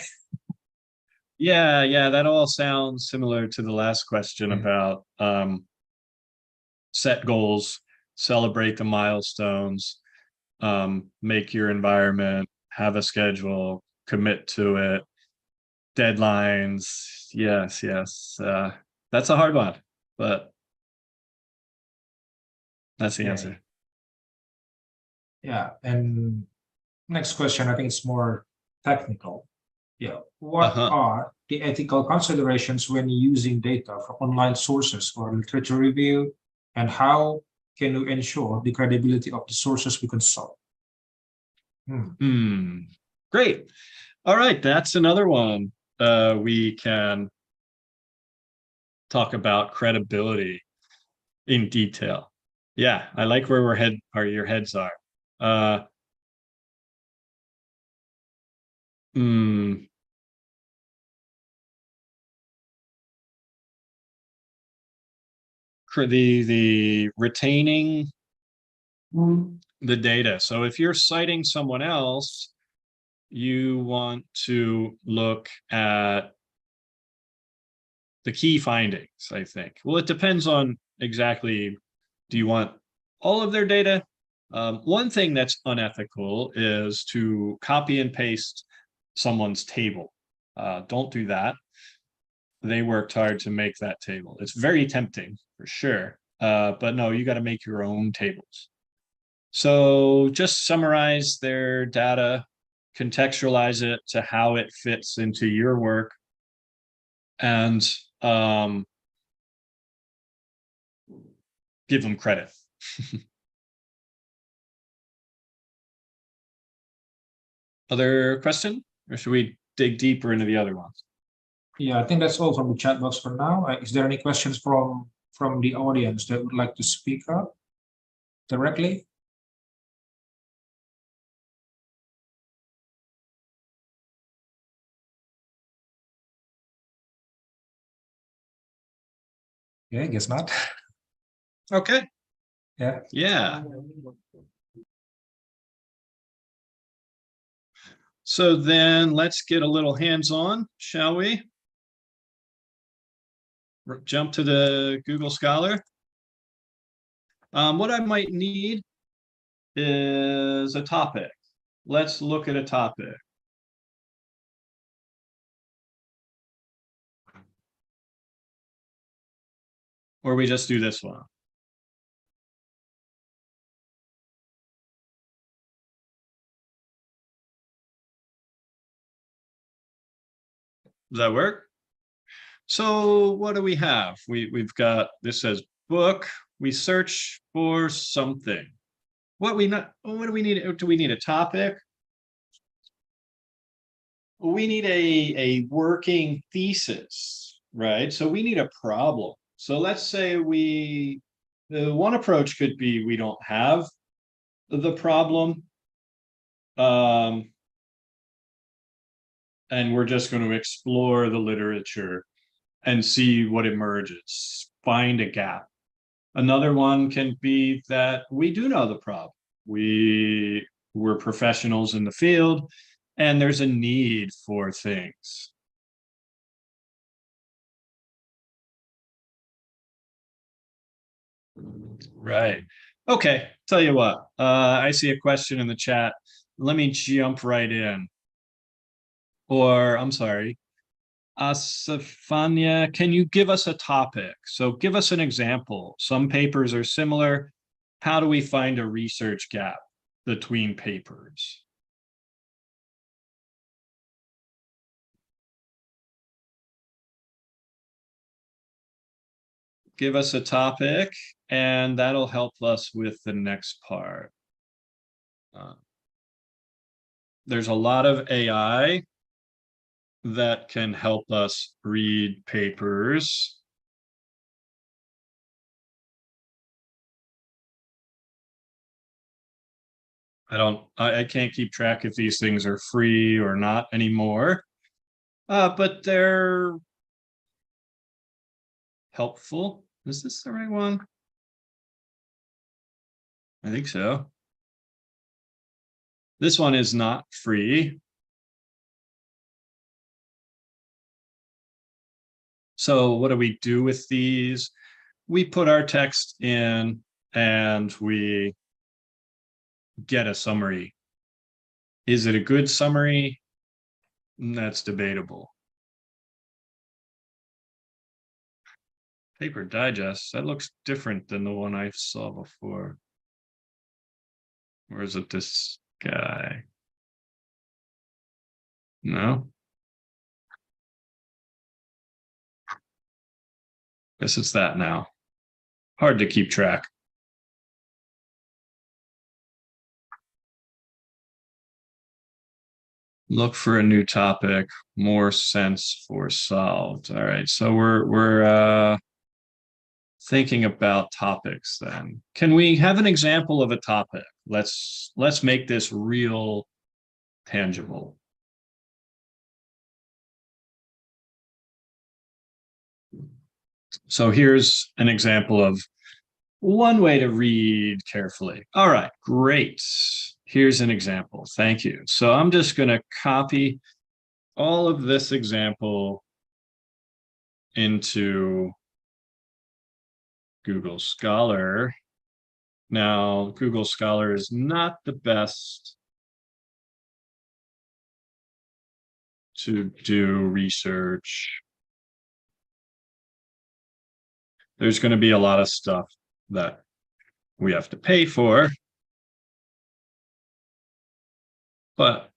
Yeah, that all sounds similar to the last question about set goals, celebrate the milestones, make your environment, have a schedule, commit to it, deadlines. Yes. That's a hard one, but that's the answer. Yeah, and next question, I think it's more technical. Yeah, what are the ethical considerations when using data from online sources for literature review, and how can we ensure the credibility of the sources we consult? Great. All right, that's another one. We can talk about credibility in detail. Yeah, I like where your heads are. The retaining the data. So if you're citing someone else, you want to look at the key findings, I think. Well, it depends on exactly, do you want all of their data? One thing that's unethical is to copy and paste someone's table. Don't do that. They worked hard to make that table. It's very tempting for sure. But no, you got to make your own tables. So just summarize their data, contextualize it to how it fits into your work, and give them credit. Other question, or should we dig deeper into the other ones. Yeah, I think that's all from the chat box for now. Is there any questions from the audience that would like to speak up directly? Yeah, I guess not. Okay. Yeah. Yeah. So then let's get a little hands-on, shall we? Jump to the Google Scholar. What I might need is a topic. Let's look at a topic. Or we just do this one. Does that work? So what do we have? We've got, this says book. We search for something. What do we need? Do we need a topic? We need a working thesis, right? So we need a problem. So let's say one approach could be we don't have the problem. And we're just going to explore the literature and see what emerges, find a gap. Another one can be that we do know the problem. We're professionals in the field and there's a need for things. Right. Okay. Tell you what, I see a question in the chat. Let me jump right in. Or I'm sorry, Asafania, can you give us a topic? So give us an example. Some papers are similar. How do we find a research gap between papers? Give us a topic, and that'll help us with the next part. There's a lot of AI that can help us read papers. I can't keep track if these things are free or not anymore, but they're helpful. Is this the right one? I think so. This one is not free. So what do we do with these? We put our text in and we get a summary. Is it a good summary? That's debatable. Paper Digest, that looks different than the one I saw before. Or is it this guy? No. Guess it's that now. Hard to keep track. Look for a new topic, more sense for solved. All right, so we're thinking about topics then. Can we have an example of a topic? Let's make this real tangible. So here's an example of one way to read carefully. All right, great. Here's an example. Thank you. So I'm just going to copy all of this example into Google Scholar. Now, Google Scholar is not the best to do research. There's going to be a lot of stuff that we have to pay for. But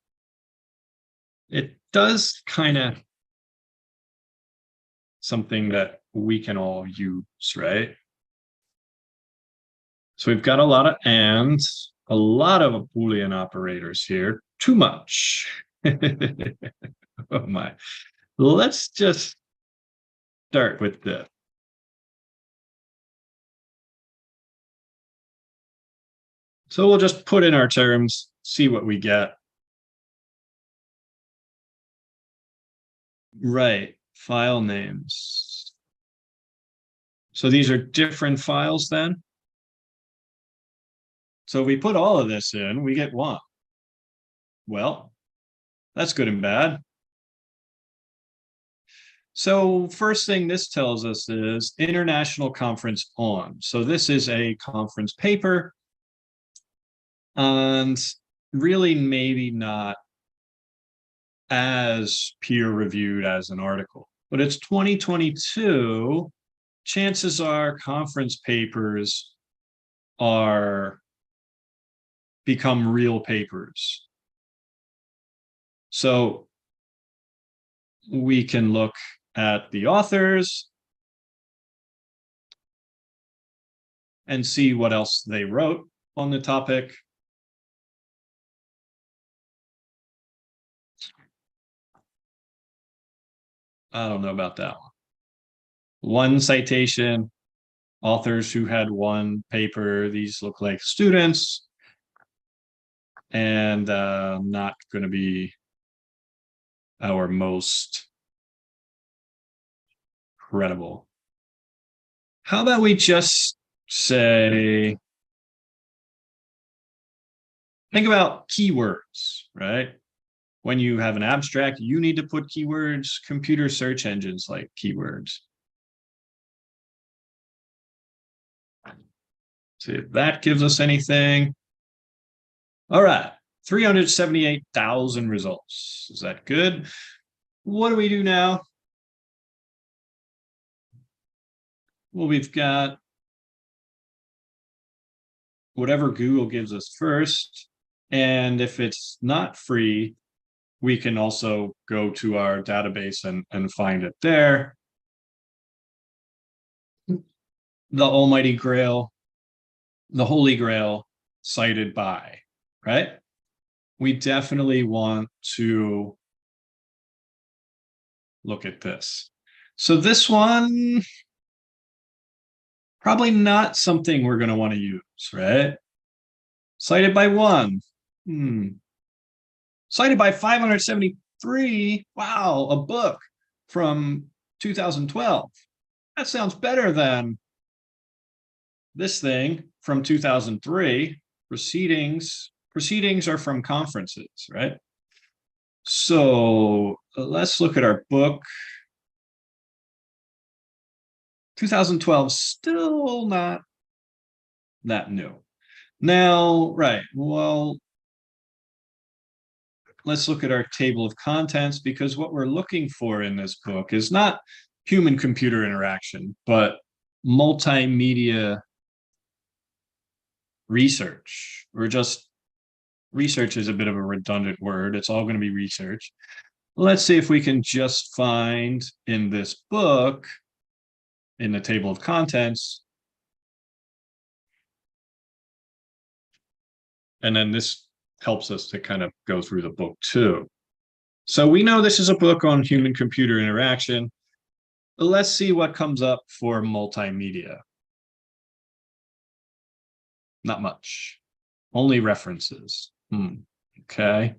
it does kind of something that we can all use, right? So we've got a lot of ands, a lot of Boolean operators here, too much. Oh my. Let's just start with this. So we'll just put in our terms, see what we get. Right, file names. So these are different files then? So we put all of this in, we get one. Well, that's good and bad. So first thing this tells us is International Conference On. So this is a conference paper, and really maybe not as peer-reviewed as an article, but it's 2022. Chances are conference papers are become real papers. So we can look at the authors and see what else they wrote on the topic. I don't know about that one. One citation, authors who had one paper. These look like students, and not going to be our most credible. How about we just say, think about keywords, right? When you have an abstract, you need to put keywords. Computer search engines like keywords. See if that gives us anything. All right, 378,000 results. Is that good? What do we do now? Well, we've got whatever Google gives us first. And if it's not free, we can also go to our database and find it there. The Almighty Grail, the Holy Grail, cited by, right? We definitely want to look at this. So this one, probably not something we're going to want to use, right? Cited by one. Cited by 573. Wow, a book from 2012. That sounds better than this thing from 2003. Proceedings are from conferences, right? So let's look at our book. 2012, still not that new. Now, right, well, let's look at our table of contents, because what we're looking for in this book is not human-computer interaction, but multimedia research, or just research is a bit of a redundant word. It's all going to be research. Let's see if we can just find in this book, in the table of contents, and then this helps us to kind of go through the book too. So we know this is a book on human-computer interaction. Let's see what comes up for multimedia. Not much, only references. Okay.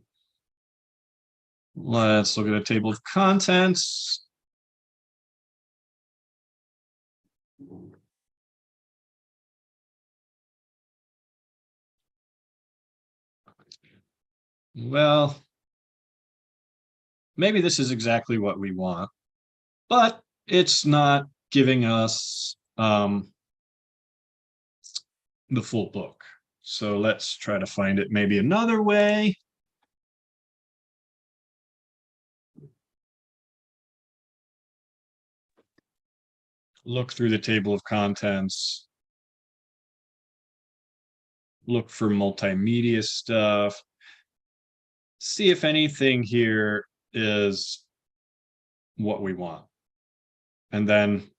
Let's look at the table of contents. Well, maybe this is exactly what we want, but it's not giving us the full book. So let's try to find it maybe another way. Look through the table of contents. Look for multimedia stuff. See if anything here is what we want. And then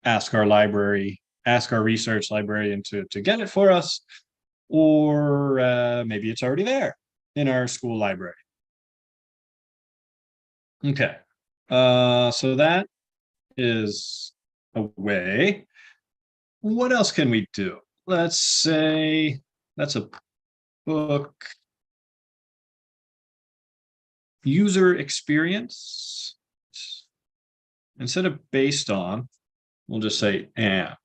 ask our library, ask our research librarian to get it for us, or maybe it's already there in our school library. Okay, so that is a way. What else can we do? Let's say that's a book. User experience. Instead of based on, we'll just say and.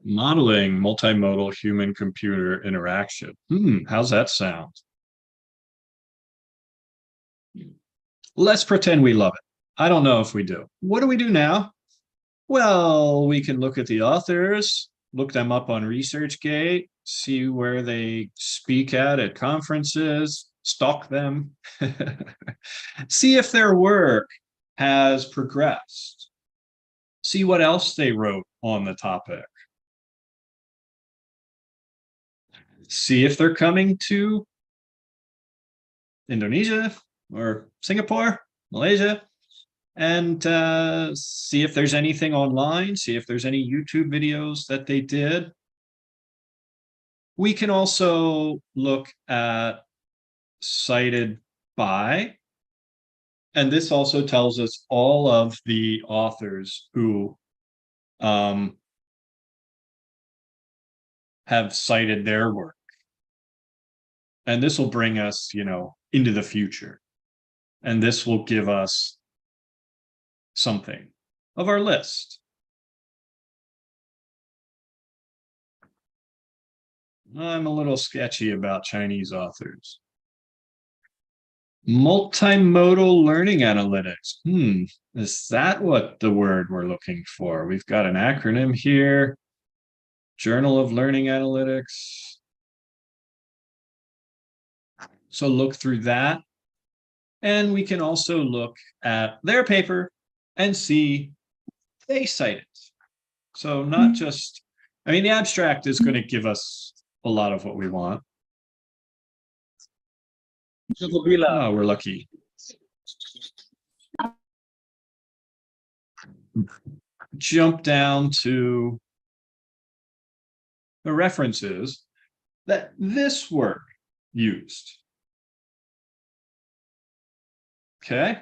Modeling multimodal human-computer interaction. How's that sound? Let's pretend we love it. I don't know if we do. What do we do now? Well, we can look at the authors, look them up on ResearchGate, see where they speak at conferences, stalk them, see if their work has progressed, see what else they wrote on the topic, see if they're coming to Indonesia or Singapore, Malaysia, and see if there's anything online, see if there's any YouTube videos that they did. We can also look at cited by, and this also tells us all of the authors who have cited their work. And this will bring us, into the future. And this will give us something of our list. I'm a little sketchy about Chinese authors. Multimodal learning analytics. Is that what the word we're looking for? We've got an acronym here. Journal of Learning Analytics. So look through that. And we can also look at their paper and see they cite it. So not just, the abstract is going to give us a lot of what we want. Oh, we're lucky. Jump down to the references that this work used. Okay.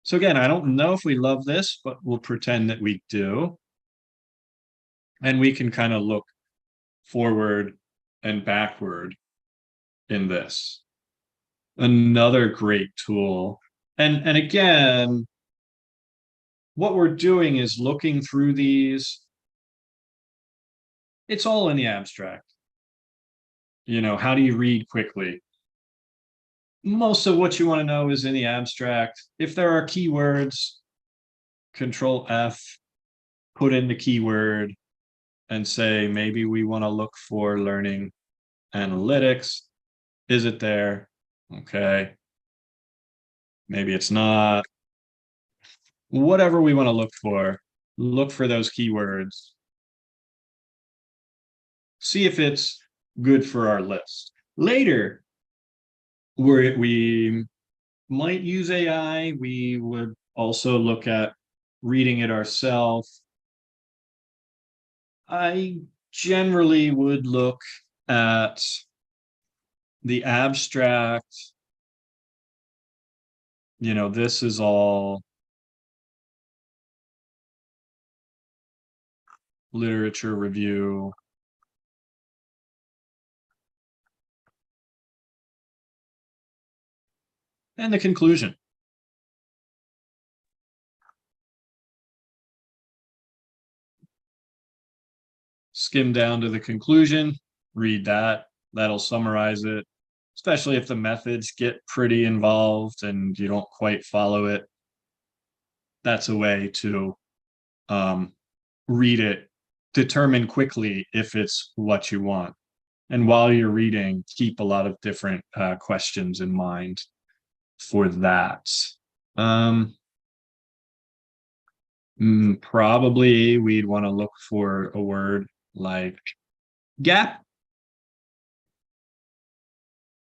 So again, I don't know if we love this, but we'll pretend that we do. And we can kind of look forward and backward in this. Another great tool. And again, what we're doing is looking through these. It's all in the abstract. How do you read quickly? Most of what you want to know is in the abstract. If there are keywords, Control F, put in the keyword and say, maybe we want to look for learning analytics. Is it there? Okay. Maybe it's not. Whatever we want to look for those keywords. See if it's good for our list. Later, we might use AI. We would also look at reading it ourselves. I generally would look at the abstract. This is all literature review. And the conclusion. Skim down to the conclusion, read that. That'll summarize it, especially if the methods get pretty involved and you don't quite follow it. That's a way to read it, determine quickly if it's what you want. And while you're reading, keep a lot of different questions in mind for that. Probably we'd want to look for a word like gap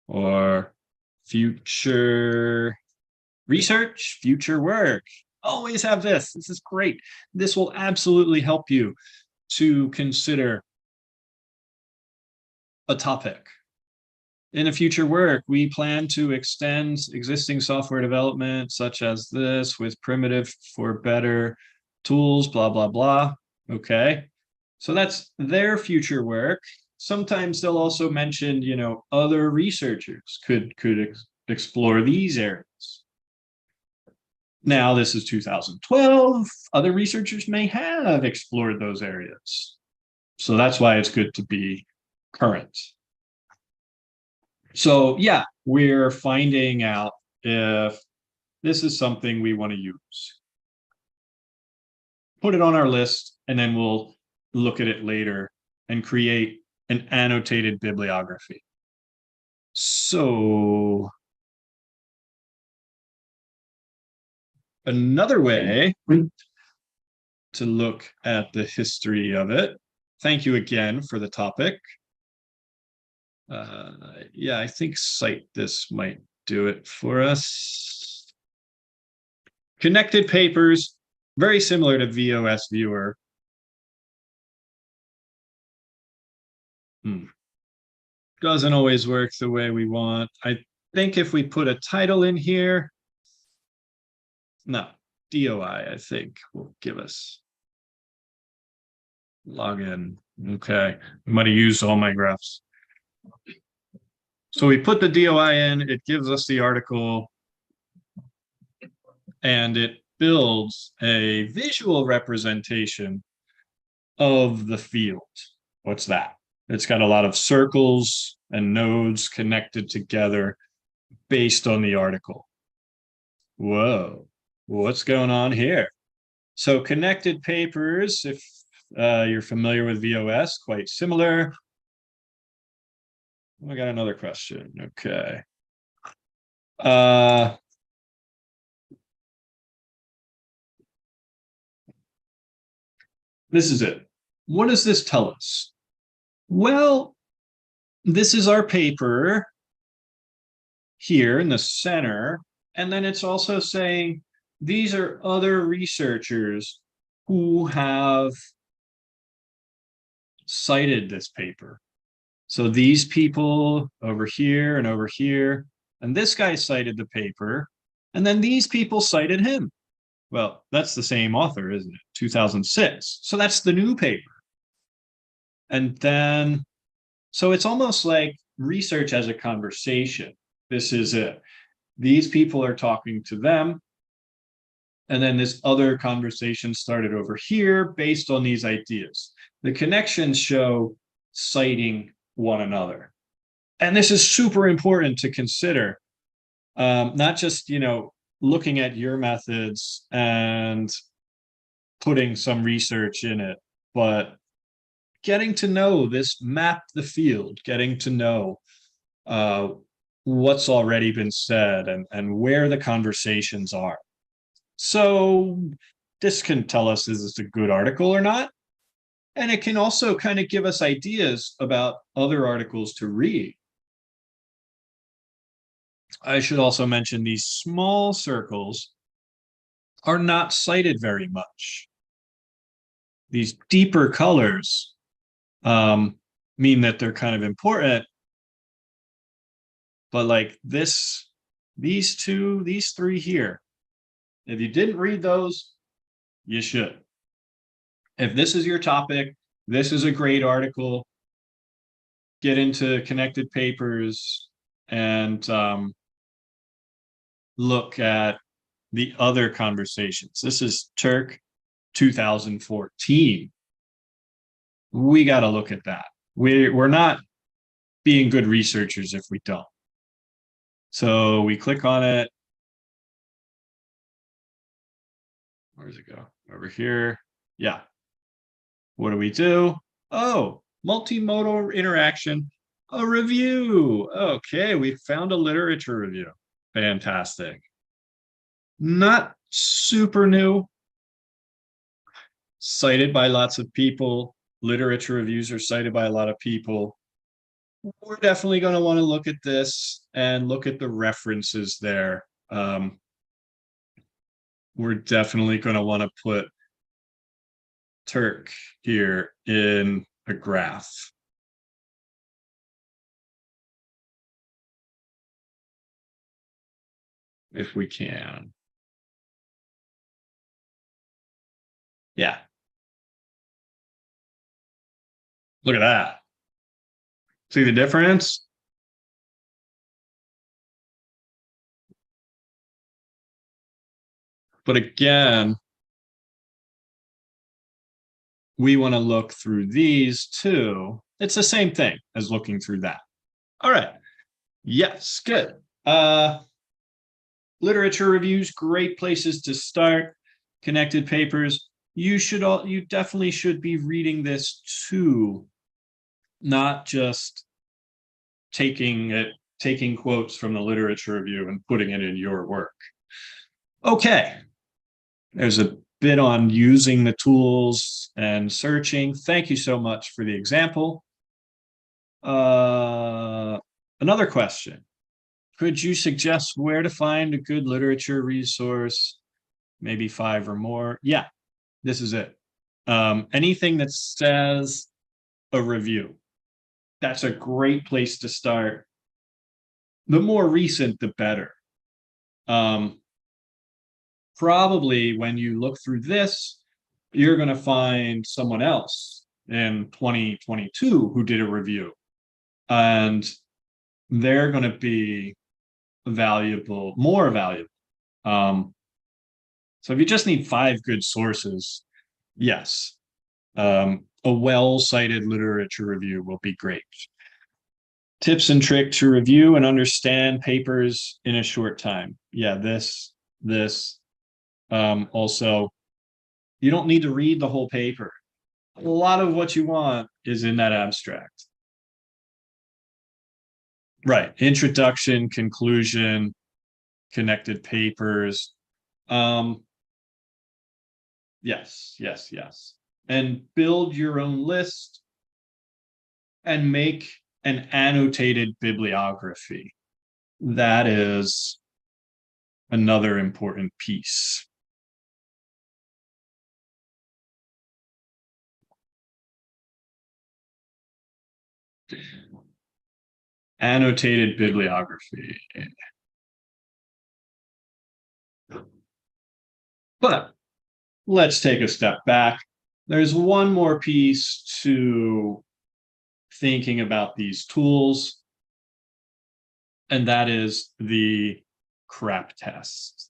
or future research, future work. always have this. This is great. This will absolutely help you to consider a topic. In a future work, we plan to extend existing software development such as this with primitive for better tools, blah, blah, blah. Okay. So that's their future work. Sometimes they'll also mention, you know, other researchers could explore these areas. Now, this is 2012. Other researchers may have explored those areas. So that's why it's good to be current. So yeah, we're finding out if this is something we want to use. Put it on our list, and then we'll look at it later and create an annotated bibliography. So another way to look at the history of it. Thank you again for the topic. Yeah, I think Cite This might do it for us. Connected papers, very similar to VOS Viewer. Doesn't always work the way we want. I think if we put a title in here, no, DOI, I think will give us login. Okay, I might have used all my graphs. So we put the DOI in, it gives us the article, and it builds a visual representation of the field. What's that? It's got a lot of circles and nodes connected together based on the article. Whoa, what's going on here? So connected papers, if you're familiar with VOS, quite similar. I got another question. Okay. This is it. What does this tell us? Well, this is our paper here in the center. And then it's also saying these are other researchers who have cited this paper. So these people over here and over here, and this guy cited the paper, and then these people cited him. Well, that's the same author, isn't it? 2006. So that's the new paper. And then, so it's almost like research as a conversation. This is it. These people are talking to them. And then this other conversation started over here based on these ideas. The connections show citing one another. And this is super important to consider, not just, you know, looking at your methods and putting some research in it, but getting to know this, map the field, getting to know what's already been said and where the conversations are. So this can tell us, is this a good article or not? And it can also kind of give us ideas about other articles to read. I should also mention these small circles are not cited very much. These deeper colors mean that they're kind of important. But like this, these two, these three here, if you didn't read those, you should. If this is your topic, this is a great article. Get into connected papers and look at the other conversations. This is Turk 2014. We got to look at that. We're not being good researchers if we don't. So we click on it. Where does it go? Over here. Yeah. What do we do? Oh, multimodal interaction, a review. Okay, we found a literature review. Fantastic. Not super new. Cited by lots of people. Literature reviews are cited by a lot of people. We're definitely going to want to look at this and look at the references there. we're definitely going to want to put Turk here in a graph. If we can. Yeah. Look at that. See the difference? But again, we want to look through these too. It's the same thing as looking through that. All right. Yes, good. Literature reviews, great places to start. Connected papers. You definitely should be reading this too, not just taking quotes from the literature review and putting it in your work. Okay. There's a bit on using the tools and searching. Thank you so much for the example. Another question. Could you suggest where to find a good literature resource? Maybe 5 or more. Yeah, this is it. Anything that says a review. That's a great place to start. The more recent, the better. Probably when you look through this, you're going to find someone else in 2022 who did a review. And they're going to be valuable, more valuable. So if you just need 5 good sources, yes, a well-cited literature review will be great. Tips and tricks to review and understand papers in a short time. Yeah, this. Also, you don't need to read the whole paper. A lot of what you want is in that abstract. Right, introduction, conclusion, connected papers. Yes. And build your own list and make an annotated bibliography. That is another important piece. Annotated bibliography. But let's take a step back. There's one more piece to thinking about these tools, and that is the CREP test.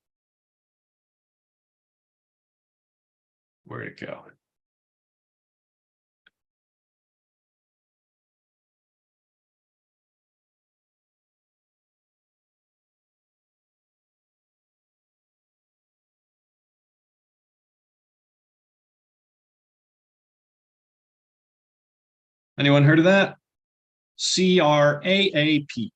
Where'd it go? Anyone heard of that? CRAAP.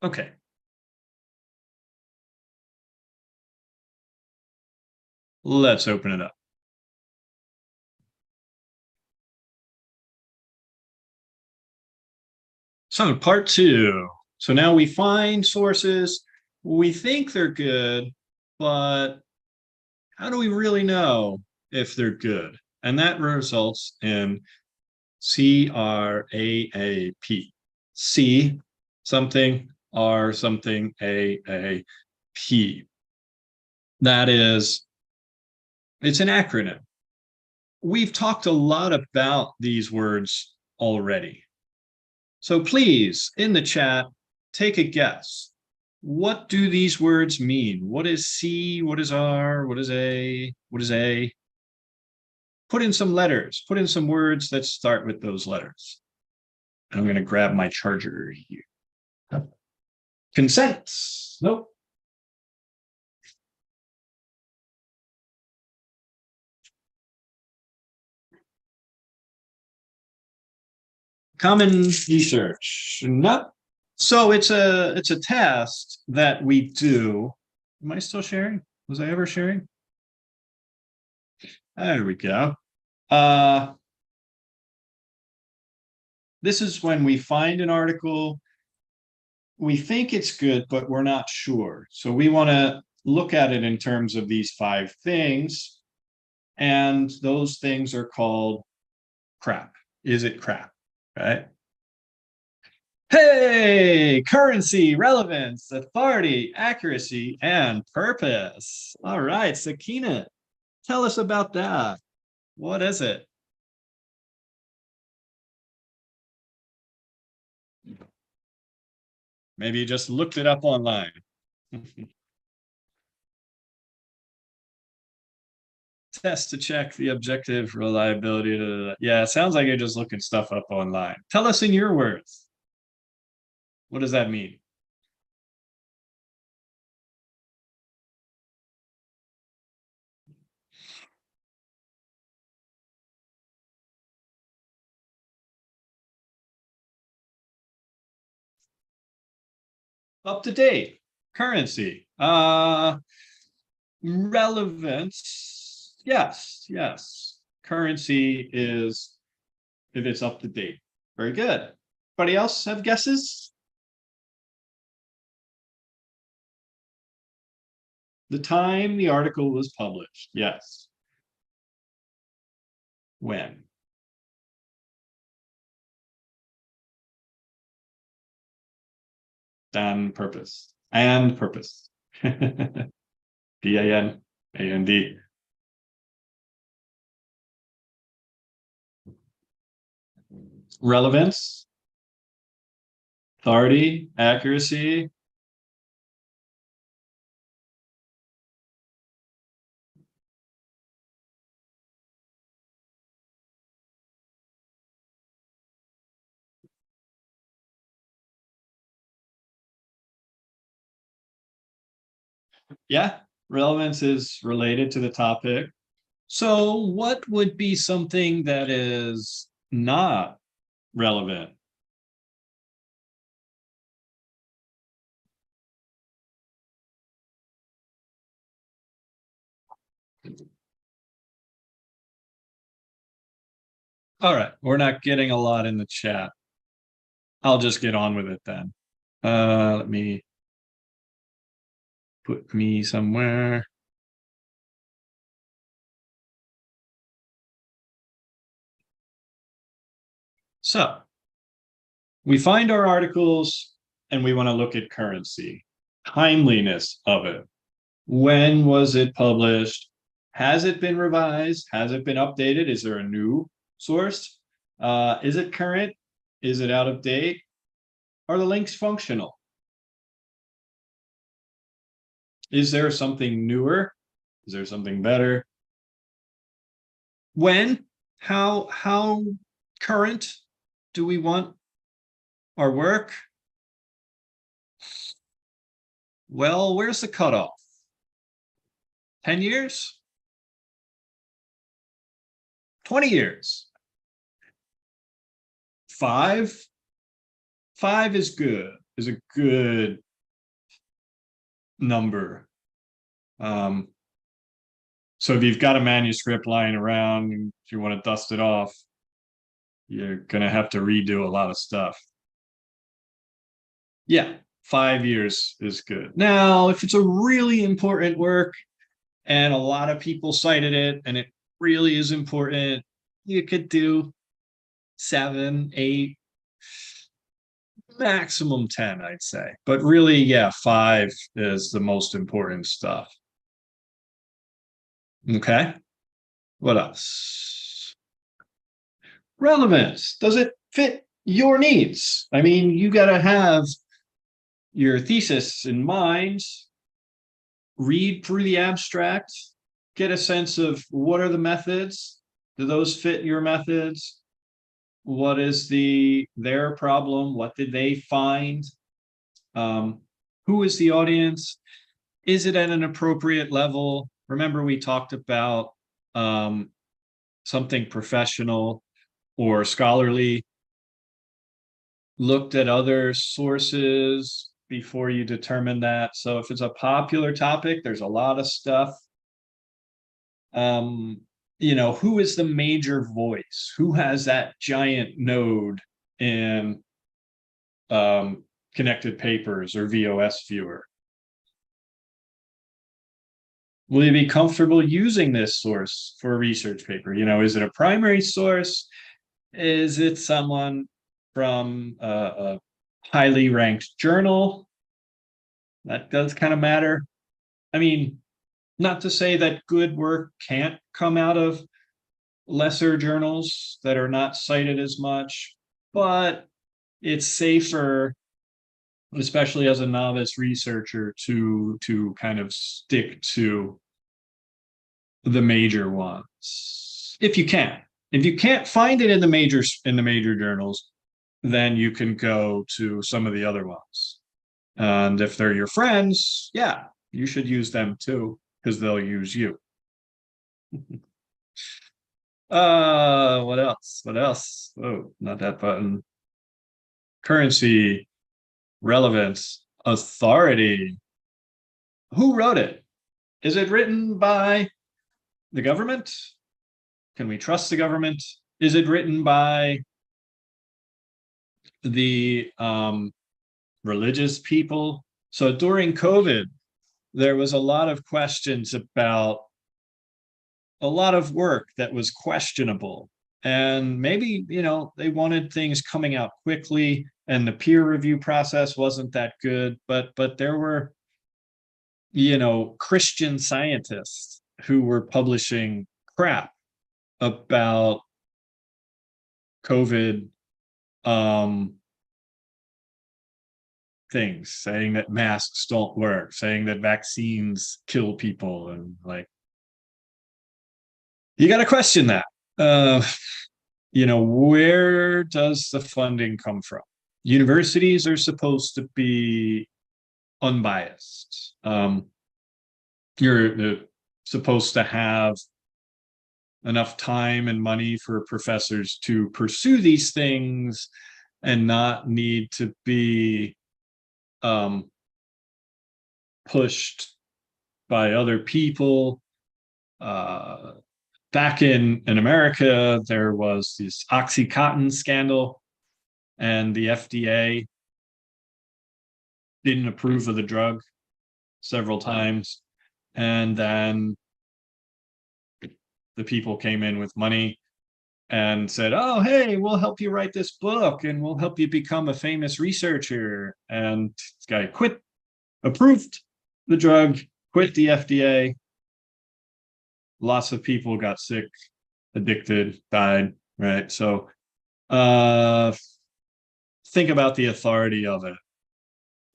Okay. Let's open it up. So part 2. So now we find sources. We think they're good, but how do we really know if they're good? And that results in CRAAP. C something, R something, A P. That is, it's an acronym. We've talked a lot about these words already. So please, in the chat, take a guess. What do these words mean? What is C? What is R? What is A? What is A? Put in some letters. Put in some words that start with those letters. I'm going to grab my charger here. Consent. Nope. Common research. No. So it's a test that we do. Am I still sharing? Was I ever sharing? There we go. This is when we find an article. We think it's good, but we're not sure. So we want to look at it in terms of these 5 things. And those things are called crap. Is it crap? Right? Hey, currency, relevance, authority, accuracy, and purpose. All right, Sakina, tell us about that. What is it? Maybe you just looked it up online. Test to check the objective reliability. Yeah, it sounds like you're just looking stuff up online. Tell us in your words. What does that mean? Up to date, currency, relevance. Yes. Currency is if it's up to date. Very good. Anybody else have guesses? The time the article was published. Yes. When? And purpose. PANAND. Relevance, authority, accuracy. Yeah, relevance is related to the topic. So what would be something that is not relevant? All right, we're not getting a lot in the chat. I'll just get on with it then. Let me put me somewhere. So we find our articles and we want to look at currency, timeliness of it. When was it published? Has it been revised? Has it been updated? Is there a new source? Is it current? Is it out of date? Are the links functional? Is there something newer? Is there something better? When? How current do we want our work? Well, where's the cutoff? 10 years? 20 years? 5? 5 is good, is a good number. So if you've got a manuscript lying around and you want to dust it off, you're gonna have to redo a lot of stuff. Yeah, 5 years is good. Now, if it's a really important work and a lot of people cited it and it really is important, you could do 7, 8, maximum 10, I'd say. But really, yeah, 5 is the most important stuff. Okay, what else? Relevance. Does it fit your needs? I mean, you got to have your thesis in mind, read through the abstract, get a sense of what are the methods? Do those fit your methods? What is their problem? What did they find? Who is the audience? Is it at an appropriate level? Remember, we talked about something professional or scholarly. looked at other sources before you determine that. So if it's a popular topic, there's a lot of stuff. You know, who is the major voice? Who has that giant node in Connected Papers or VOS Viewer? Will you be comfortable using this source for a research paper? You know, is it a primary source? Is it someone from a highly ranked journal? That does kind of matter. I mean, not to say that good work can't come out of lesser journals that are not cited as much, but it's safer, especially as a novice researcher, to kind of stick to the major ones if you can. If you can't find it in the major journals, then you can go to some of the other ones. And if they're your friends, yeah, you should use them too, because they'll use you. What else? What else? Oh, not that button. Currency, relevance, authority. Who wrote it? Is it written by the government? Can we trust the government? Is it written by the religious people? So during COVID, there was a lot of questions about a lot of work that was questionable. And maybe, you know, they wanted things coming out quickly and the peer review process wasn't that good, but there were, you know, Christian scientists who were publishing crap about COVID things, saying that masks don't work, saying that vaccines kill people, and like, you got to question that. You know, where does the funding come from? Universities are supposed to be unbiased. You're supposed to have enough time and money for professors to pursue these things and not need to be pushed by other people. Back in America, there was this OxyContin scandal, and the FDA didn't approve of the drug several times. And then the people came in with money and said, oh, hey, we'll help you write this book and we'll help you become a famous researcher. And this guy quit, approved the drug, quit the FDA. Lots of people got sick, addicted, died, right? So think about the authority of it.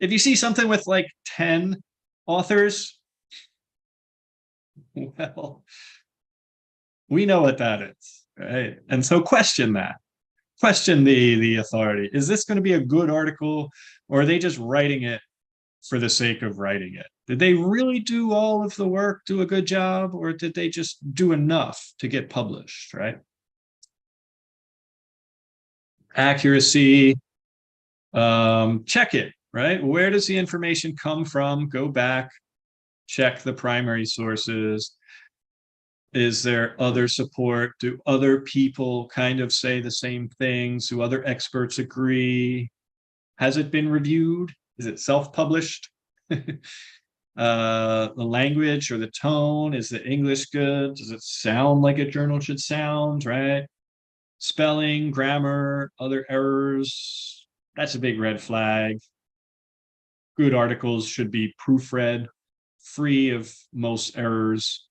If you see something with like 10 authors, well, we know what that is, right? And so question that. Question the authority. Is this going to be a good article, or are they just writing it for the sake of writing it? Did they really do all of the work, do a good job, or did they just do enough to get published, right? Accuracy, check it, right? Where does the information come from? Go back, check the primary sources. Is there other support? Do other people kind of say the same things? Do other experts agree? Has it been reviewed? Is it self-published? The language or the tone, is the English good? Does it sound like a journal should sound, right? Spelling, grammar, other errors, that's a big red flag. Good articles should be proofread, free of most errors.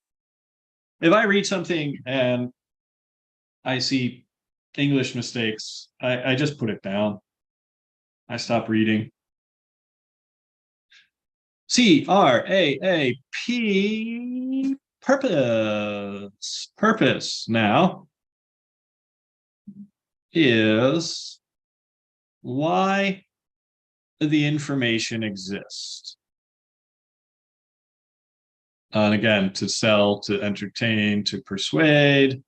If I read something and I see English mistakes, I just put it down. I stop reading. C-R-A-A-P, purpose. Purpose now is why the information exists. And again, to sell, to entertain, to persuade.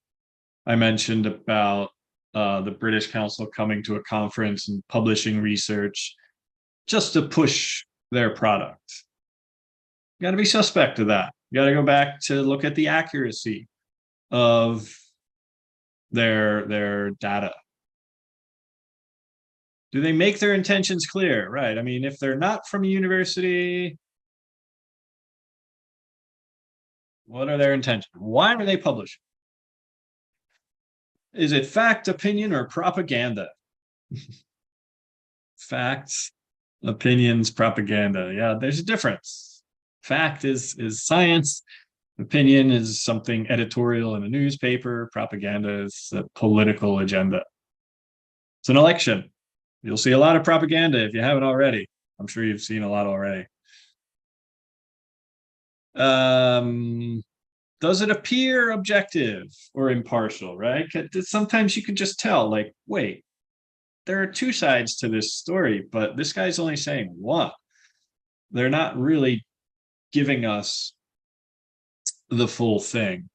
I mentioned about the British Council coming to a conference and publishing research just to push their product. You got to be suspect of that. You got to go back to look at the accuracy of their data. Do they make their intentions clear? Right. I mean, if they're not from a university, what are their intentions? Why are they publishing? Is it fact, opinion, or propaganda? Facts, opinions, propaganda. Yeah, there's a difference. Fact is science. Opinion is something editorial in a newspaper. Propaganda is a political agenda. It's an election. You'll see a lot of propaganda if you haven't already. I'm sure you've seen a lot already. Does it appear objective or impartial, right? Sometimes you can just tell, like, wait, there are two sides to this story, but this guy's only saying one. They're not really giving us the full thing.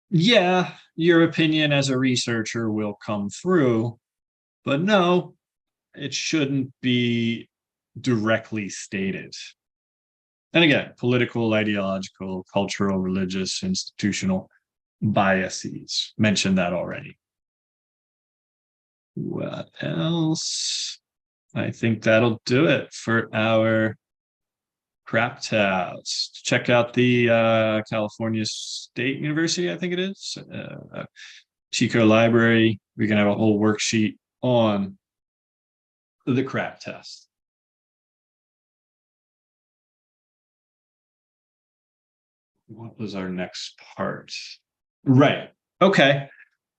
Yeah, your opinion as a researcher will come through, but no, it shouldn't be directly stated. And again, political, ideological, cultural, religious, institutional biases. Mentioned that already. What else? I think that'll do it for our crap test. Check out the California State University, I think it is, Chico Library. We can have a whole worksheet on the crap test. What was our next part? Right. Okay.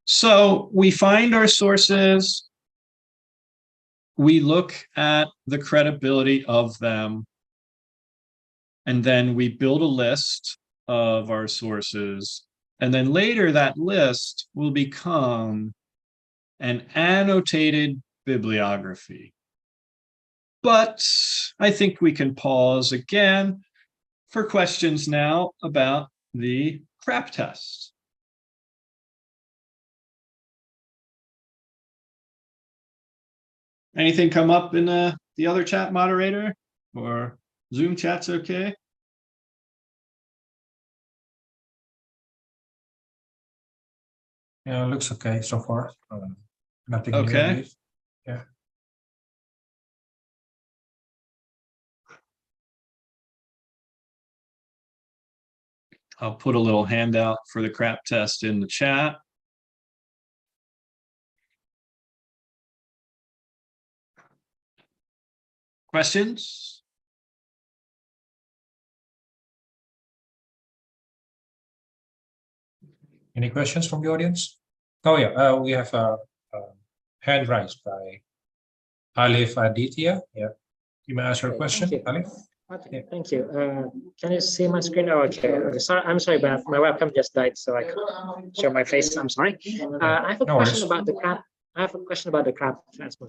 So we find our sources. We look at the credibility of them. And then we build a list of our sources. And then later that list will become an annotated bibliography. But I think we can pause again for questions now about the crap test. Anything come up in the other chat, moderator? Or Zoom chat's okay? Yeah, looks okay so far. Nothing new, Okay. at least. Yeah. I'll put a little handout for the crap test in the chat. Questions? Any questions from the audience? Oh yeah, we have a hand raised by Alif Aditya. Yeah, you may ask your question, Alif. Okay, thank you. Can you see my screen? Oh, okay. Sorry, I'm sorry, but my webcam just died, so I can't show my face. I'm sorry. I have a question about the crap. I have a question about the crap test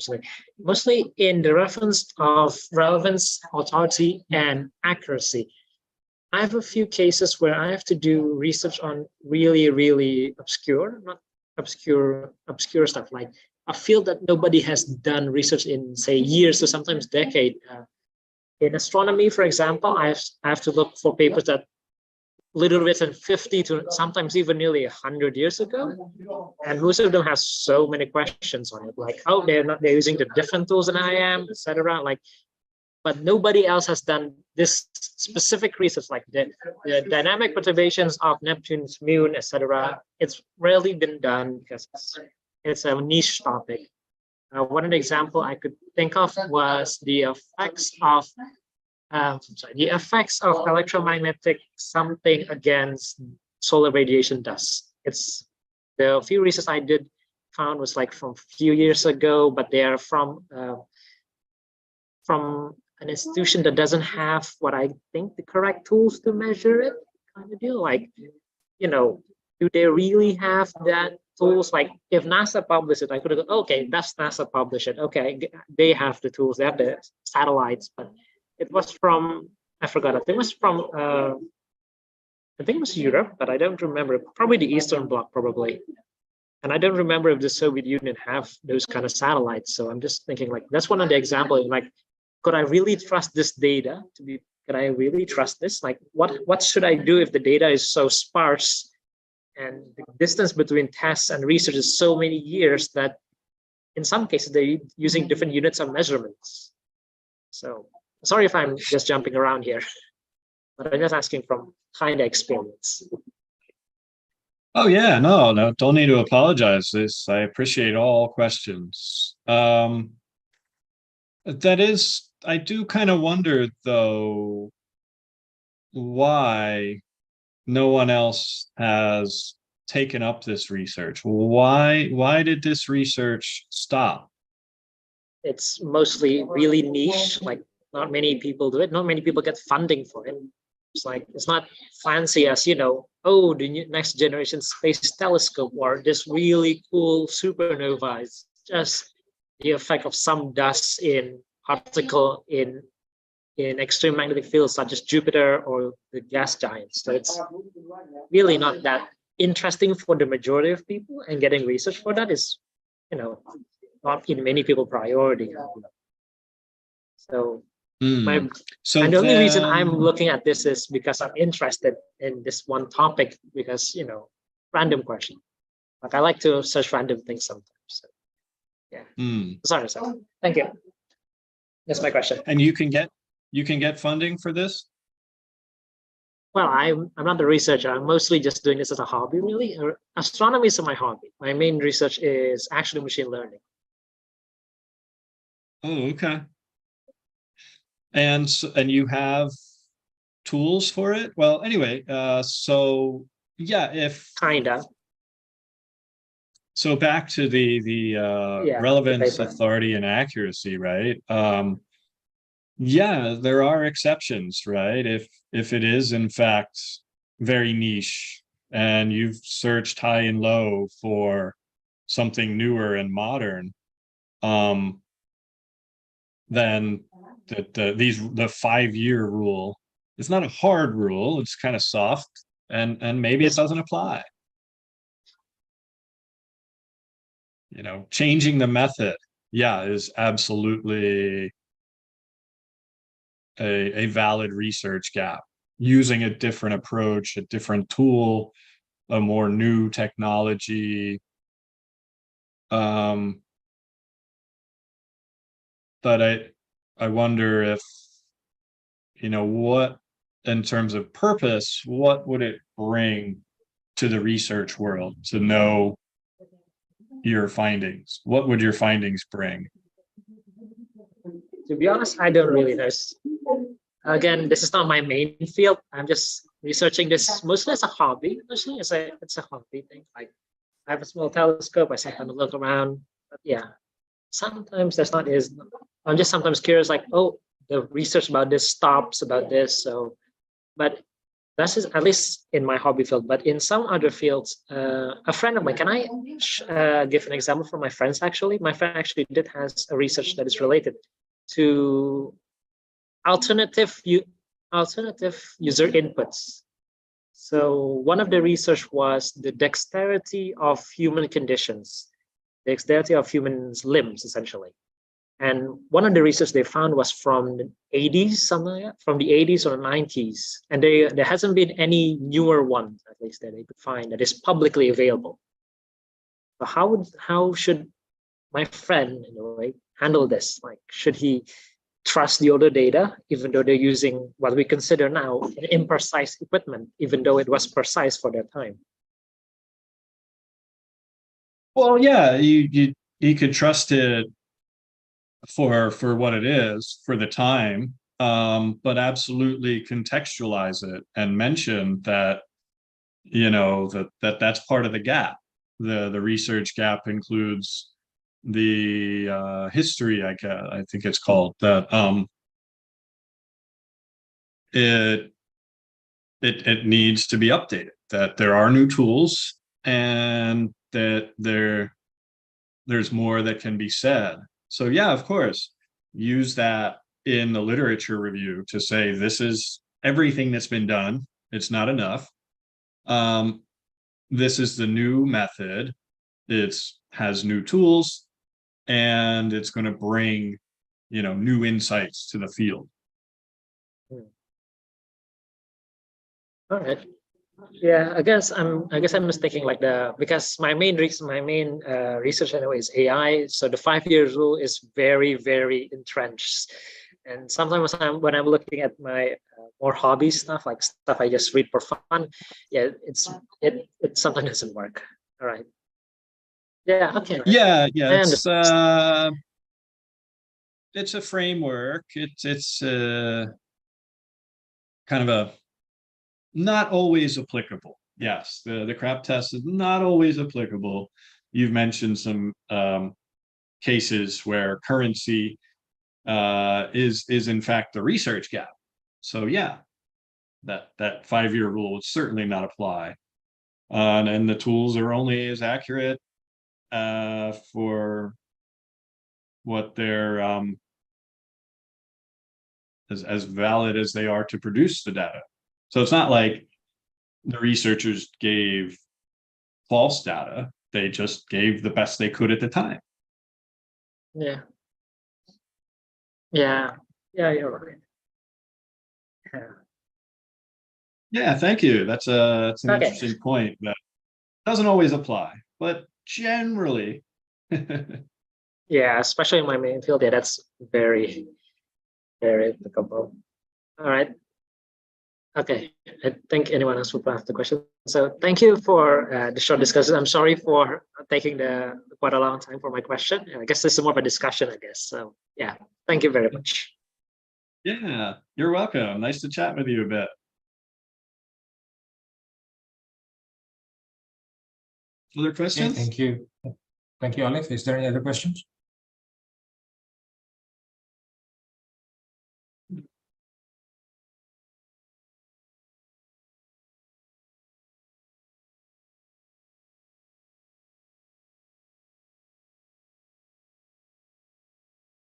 mostly in the reference of relevance, authority, and accuracy. I have a few cases where I have to do research on really obscure, not obscure stuff, like a field that nobody has done research in, say, years or sometimes decades. In astronomy, for example, I have to look for papers that literally written 50 to sometimes even nearly 100 years ago, and most of them have so many questions on it, like, oh, they're using the different tools than I am, etc. Like, but nobody else has done this specific research, like the dynamic perturbations of Neptune's moon, etc. It's rarely been done because it's a niche topic. One example I could think of was the effects of electromagnetic something against solar radiation does. It's the few research I did found was like from a few years ago, but they are from an institution that doesn't have what I think the correct tools to measure it, kind of deal. Like, you know, do they really have that tools? Like, if NASA published it, I could have gone, okay, that's NASA publish it. Okay, they have the tools, they have the satellites, but it was from, I forgot, I think it was from, I think it was Europe, but I don't remember. Probably the Eastern Bloc, probably. And I don't remember if the Soviet Union have those kind of satellites. So I'm just thinking like, that's one of the examples, like, could I really trust this data to be, could I really trust this? Like, what should I do if the data is so sparse and the distance between tests and research is so many years that in some cases they're using different units of measurements. So sorry if I'm just jumping around here, but I'm just asking from kind of experience. Oh yeah, no, don't need to apologize. I appreciate all questions. That is, I do kind of wonder though, why no one else has taken up this research. Why did this research stop? It's mostly really niche, like not many people do it, not many people get funding for it. It's like, it's not fancy as, you know, oh, the next generation space telescope or this really cool supernova. It's just the effect of some dust in particle in extreme magnetic fields such as Jupiter or the gas giants. So it's really not that interesting for the majority of people, and getting research for that is, you know, not in many people priority. So So and the only reason then- I'm looking at this is because I'm interested in this one topic, because, you know, random question. Like, I like to search random things sometimes. So, yeah. Sorry. Thank you. That's my question. And you can get funding for this? Well, I'm not the researcher. I'm mostly just doing this as a hobby, really. Astronomy is my hobby. My main research is actually machine learning. Oh, okay. And you have tools for it? Well, anyway, so yeah, Kinda. So back to the relevance, the paper. authority, and accuracy, right? Yeah, there are exceptions, right? If it is in fact very niche and you've searched high and low for something newer and modern, then the 5-year rule is not a hard rule, it's kind of soft, and maybe it doesn't apply. You know, changing the method, yeah, is absolutely a valid research gap. Using a different approach, a different tool, a more new technology. But I wonder if, you know, what, in terms of purpose, what would it bring to the research world to know your findings? What would your findings bring? To be honest, I don't really know. Again, this is not my main field. I'm just researching this mostly as a hobby. Mostly it's a hobby thing. Like, I have a small telescope. I sometimes look around. But yeah, sometimes that's not is. I'm just sometimes curious, like, oh, the research about this stops about this. So, but that's just, at least in my hobby field. But in some other fields, a friend of mine, can I give an example from my friends? Actually, my friend actually has a research that is related to alternative user inputs. So one of the research was the dexterity of human conditions, the dexterity of humans' limbs, essentially. And one of the research they found was from the 80s, from the 80s or 90s. And there hasn't been any newer one, at least, that they could find that is publicly available. But how should my friend, in a way, handle this? Like, should he trust the older data, even though they're using what we consider now imprecise equipment, even though it was precise for their time? Well, yeah, you could trust it for what it is for the time, but absolutely contextualize it and mention that, you know, that's part of the gap. The research gap includes the history, I think it's called, that it needs to be updated, that there are new tools and that there's more that can be said. So yeah, of course, use that in the literature review to say, this is everything that's been done. It's not enough. This is the new method. has new tools, and it's going to bring, new insights to the field. All right. Yeah, I guess I'm mistaking like because my main research anyway is AI. So the 5-year rule is very, very entrenched. And sometimes when I'm looking at my more hobby stuff, like stuff I just read for fun, yeah, it sometimes doesn't work. All right. Yeah. Okay. Yeah. I understand. It's a framework. It's kind of a not always applicable. Yes, the CRAP test is not always applicable. You've mentioned some cases where currency is in fact the research gap. So yeah, that 5-year rule would certainly not apply. And the tools are only as accurate for what they're as valid as they are to produce the data. So it's not like the researchers gave false data. They just gave the best they could at the time. Yeah. Yeah. Yeah, you're right. Yeah. Yeah, thank you. That's an interesting point that doesn't always apply, but generally. Yeah, especially in my main field, yeah, that's very, very applicable. All right. Okay, I think anyone else would have the question. So thank you for the short discussion. I'm sorry for taking quite a long time for my question. I guess this is more of a discussion, I guess. So yeah, thank you very much. Yeah, you're welcome. Nice to chat with you a bit. Other questions? Thank you. Thank you, Alex. Is there any other questions?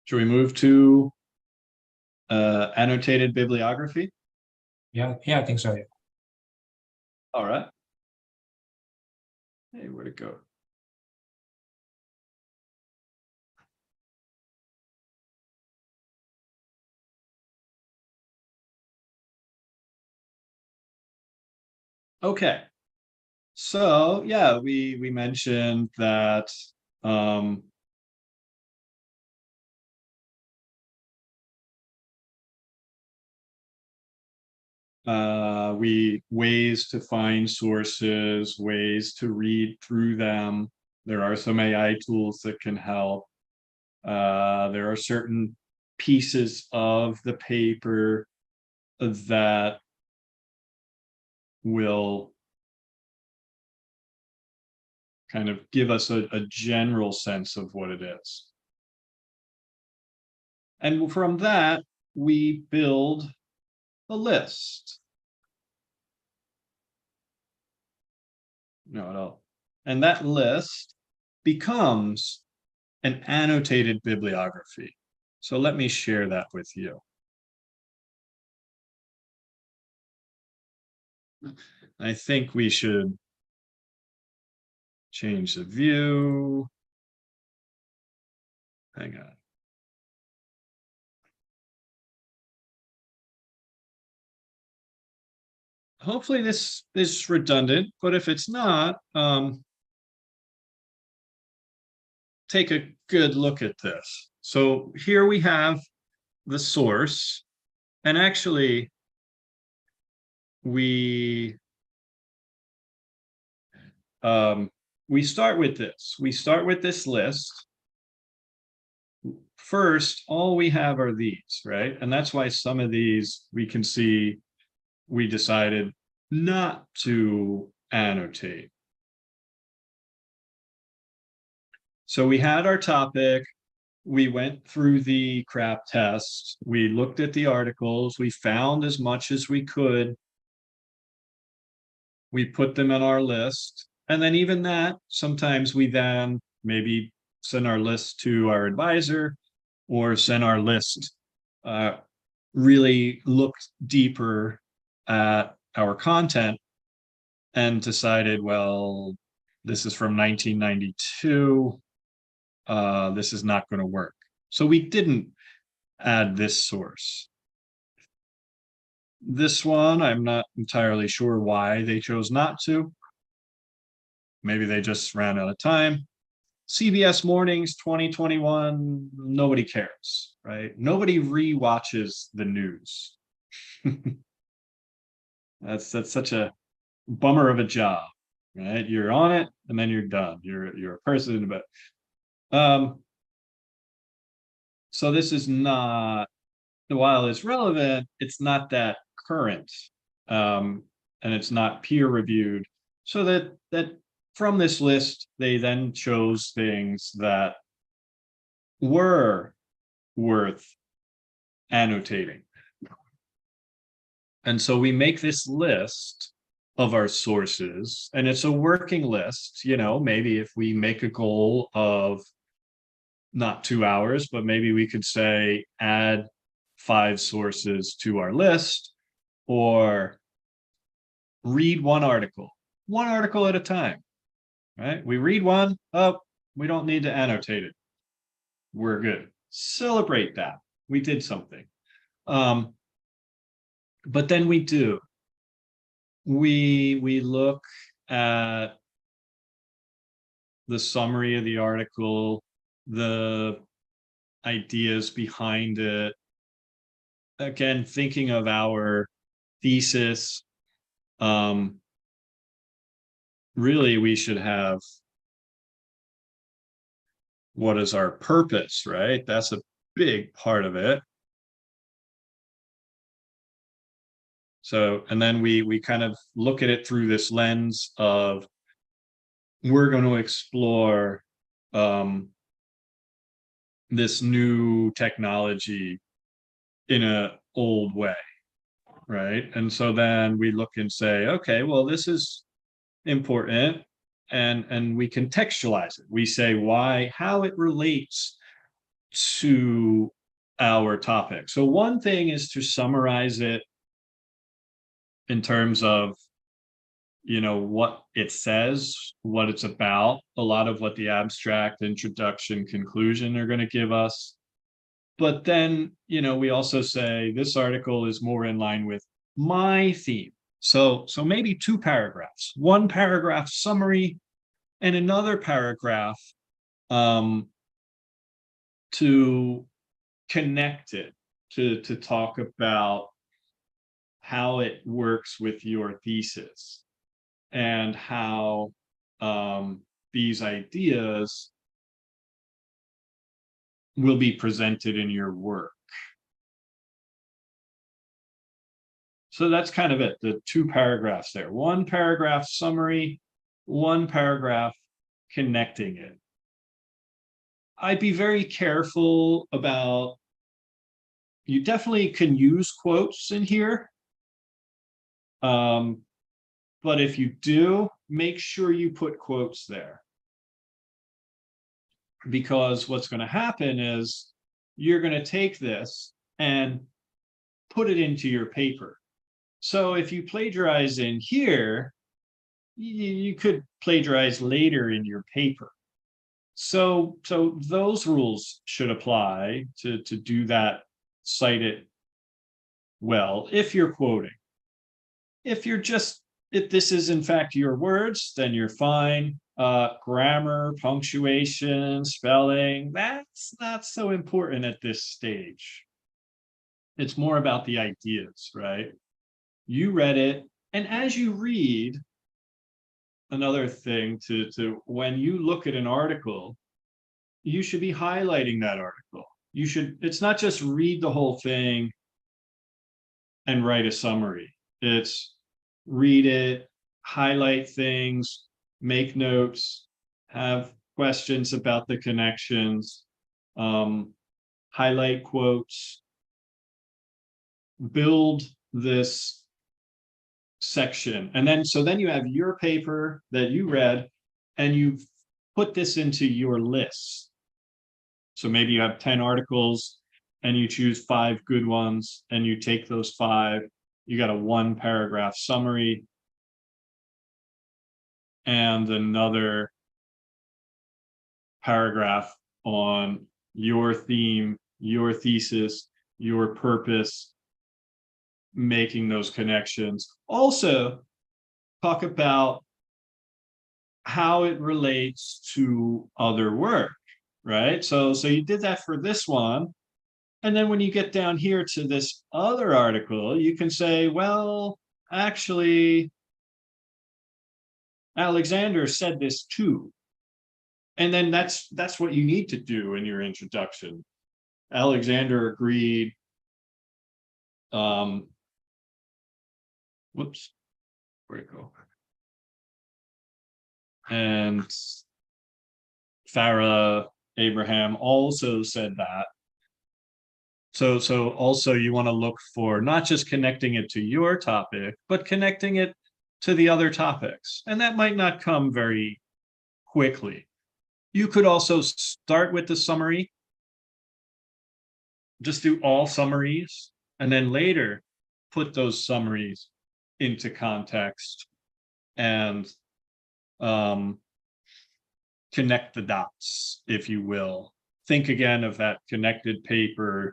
Should we move to annotated bibliography? Yeah, I think so. Yeah. All right. Hey, where'd it go? Okay. So yeah, we mentioned that ways to find sources, ways to read through them. There are some AI tools that can help. There are certain pieces of the paper that will kind of give us a general sense of what it is. And from that, we build a list. No, at all. And that list becomes an annotated bibliography. So let me share that with you. I think we should change the view. Hang on. Hopefully this is redundant, but if it's not, take a good look at this. So here we have the source, and actually we start with this. We start with this list. First, all we have are these, right? And that's why some of these we can see we decided not to annotate. So we had our topic, we went through the CRAP test, we looked at the articles, we found as much as we could, we put them in our list, and then even that, sometimes we then maybe send our list to our advisor or send our list, really looked deeper at our content and decided, well, This is from 1992. This is not going to work. So we didn't add this source. This one, I'm not entirely sure why they chose not to. Maybe they just ran out of time. CBS Mornings 2021, nobody cares, right? Nobody re-watches the news. That's such a bummer of a job, right? You're on it and then you're done. You're a person, but so this is not, while it's relevant, it's not that current, and it's not peer reviewed. So that from this list, they then chose things that were worth annotating. And so we make this list of our sources, and it's a working list. You know, maybe if we make a goal of not 2 hours, but maybe we could say add 5 sources to our list, or read one article at a time, right? We read one, oh, we don't need to annotate it. We're good. Celebrate that. We did something. But then we do. We look at the summary of the article, the ideas behind it. Again, thinking of our thesis, really we should have, what is our purpose, right? That's a big part of it. So, and then we kind of look at it through this lens of, we're going to explore this new technology in a old way, right? And so then we look and say, okay, well, this is important, and we contextualize it. We say why, how it relates to our topic. So one thing is to summarize it in terms of, you know, what it says, what it's about, a lot of what the abstract, introduction, conclusion are going to give us. But then, you know, we also say this article is more in line with my theme. So maybe 2 paragraphs, 1 paragraph summary and another paragraph to connect it, to talk about how it works with your thesis and how these ideas will be presented in your work. So that's kind of it, the 2 paragraphs there. 1 paragraph summary, 1 paragraph connecting it. I'd be very careful about, you definitely can use quotes in here. But if you do, make sure you put quotes there. Because what's going to happen is you're going to take this and put it into your paper. So if you plagiarize in here, you could plagiarize later in your paper. So those rules should apply to do that, cite it well, if you're quoting. If this is in fact your words, then you're fine. Grammar, punctuation, spelling, that's not so important at this stage. It's more about the ideas, right? You read it, and as you read, another thing to when you look at an article, you should be highlighting that article. It's not just read the whole thing and write a summary. It's read it, highlight things, make notes, have questions about the connections, highlight quotes, build this section. And then, so then you have your paper that you read, and you put this into your list. So maybe you have 10 articles and you choose 5 good ones, and you take those 5, you got a 1 paragraph summary. and another paragraph on your theme, your thesis, your purpose, making those connections. Also, talk about how it relates to other work, right? So you did that for this one. And then when you get down here to this other article, you can say, well, actually, Alexander said this too. And then that's what you need to do in your introduction. Alexander agreed. Whoops, where'd it go? And Farah Abraham also said that. So also you want to look for not just connecting it to your topic, but connecting it to the other topics. And that might not come very quickly. You could also start with the summary, just do all summaries, and then later put those summaries into context and connect the dots, if you will. Think again of that connected paper,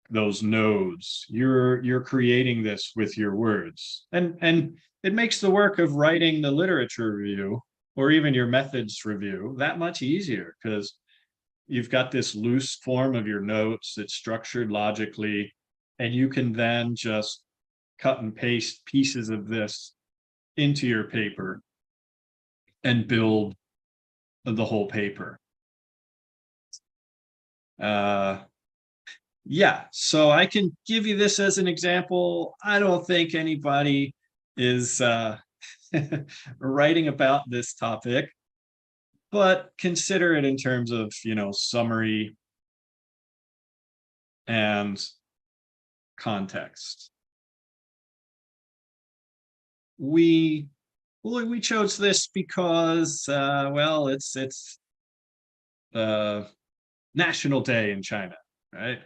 those nodes. You're creating this with your words. And it makes the work of writing the literature review or even your methods review that much easier, because you've got this loose form of your notes. It's structured logically, and you can then just cut and paste pieces of this into your paper and build the whole paper. Yeah, so I can give you this as an example. I don't think anybody is writing about this topic, but consider it in terms of, summary and context. We chose this because, well, it's National Day in China, right?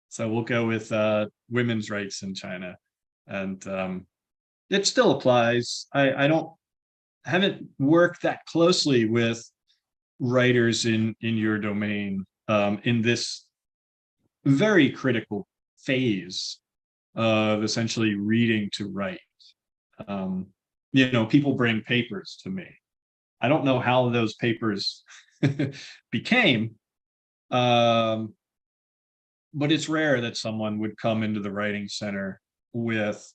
So we'll go with women's rights in China, and it still applies. I haven't worked that closely with writers in your domain in this very critical phase of essentially reading to write. People bring papers to me. I don't know how those papers became, but it's rare that someone would come into the writing center with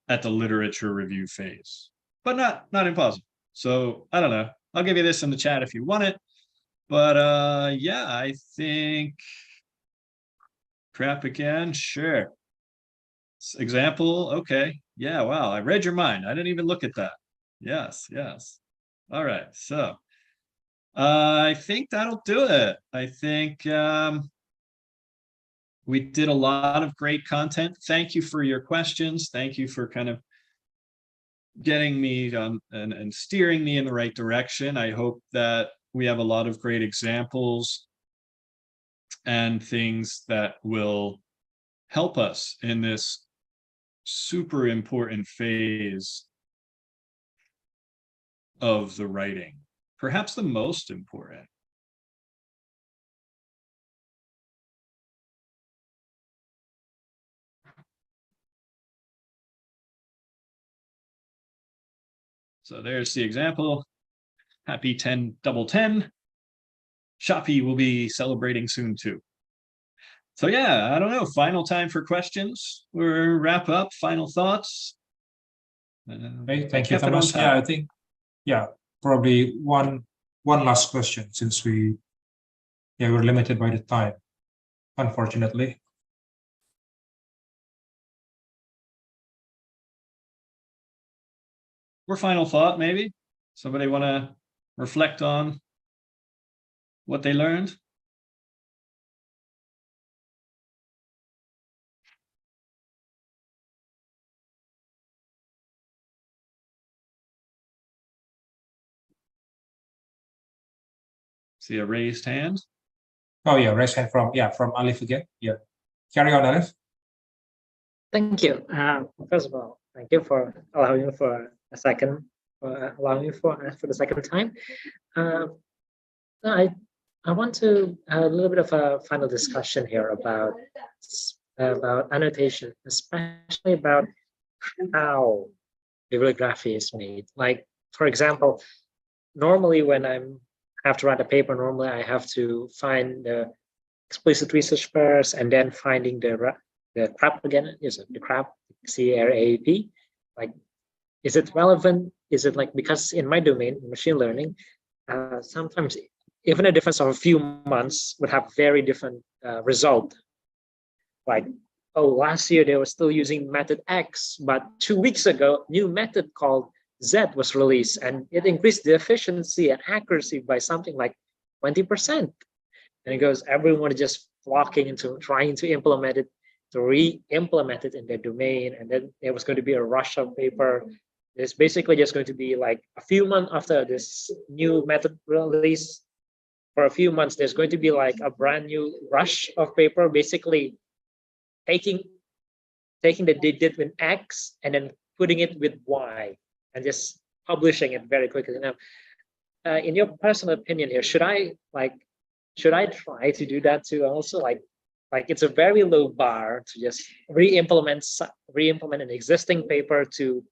at the literature review phase, but not impossible. So I don't know. I'll give you this in the chat if you want it. But yeah, I think crap again. Sure. Example. Okay. Yeah. Wow. I read your mind. I didn't even look at that. Yes. Yes. All right. So I think that'll do it. I think we did a lot of great content. Thank you for your questions. Thank you for kind of getting me and steering me in the right direction. I hope that we have a lot of great examples and things that will help us in this super important phase of the writing, perhaps the most important. So there's the example. Happy 10/10. Shopee will be celebrating soon too. So yeah, I don't know, final time for questions or wrap up, final thoughts. Okay, thank you, Thomas. Yeah, I think, probably one last question, since we're limited by the time, unfortunately. Or final thought, maybe? Somebody want to reflect on what they learned? See a raised hand? Oh yeah, raised hand from Alif again. Yeah, carry on, Alif. Thank you. First of all, thank you for allowing me for a second, allowing me for the second time. I want to have a little bit of a final discussion here about annotation, especially about how bibliography is made. Like, for example, normally when I have to write a paper, normally I have to find the explicit research first, and then finding the CRAP again. Is it the CRAP, CRAP? Like, is it relevant? Is it like, because in my domain, machine learning, sometimes even a difference of a few months would have very different result. Like, oh, last year they were still using method X, but 2 weeks ago, new method called Z was released, and it increased the efficiency and accuracy by something like 20%. And it goes, everyone is just flocking into trying to implement it, to re-implement it in their domain. And then there was going to be a rush of paper. It's basically just going to be like a few months after this new method release. For a few months, there's going to be like a brand new rush of paper, basically taking the digit with X and then putting it with Y and just publishing it very quickly. Now, in your personal opinion here, should I try to do that too? Also, like it's a very low bar to just re-implement an existing paper to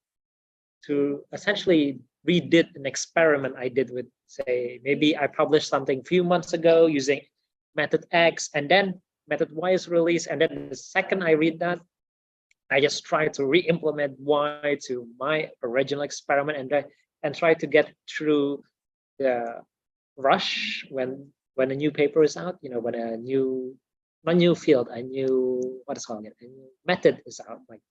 essentially redid an experiment I did with, say, maybe I published something a few months ago using method X, and then method Y is released, and then the second I read that, I just try to re-implement Y to my original experiment and try to get through the rush when a new paper is out, when a new method is out. Like,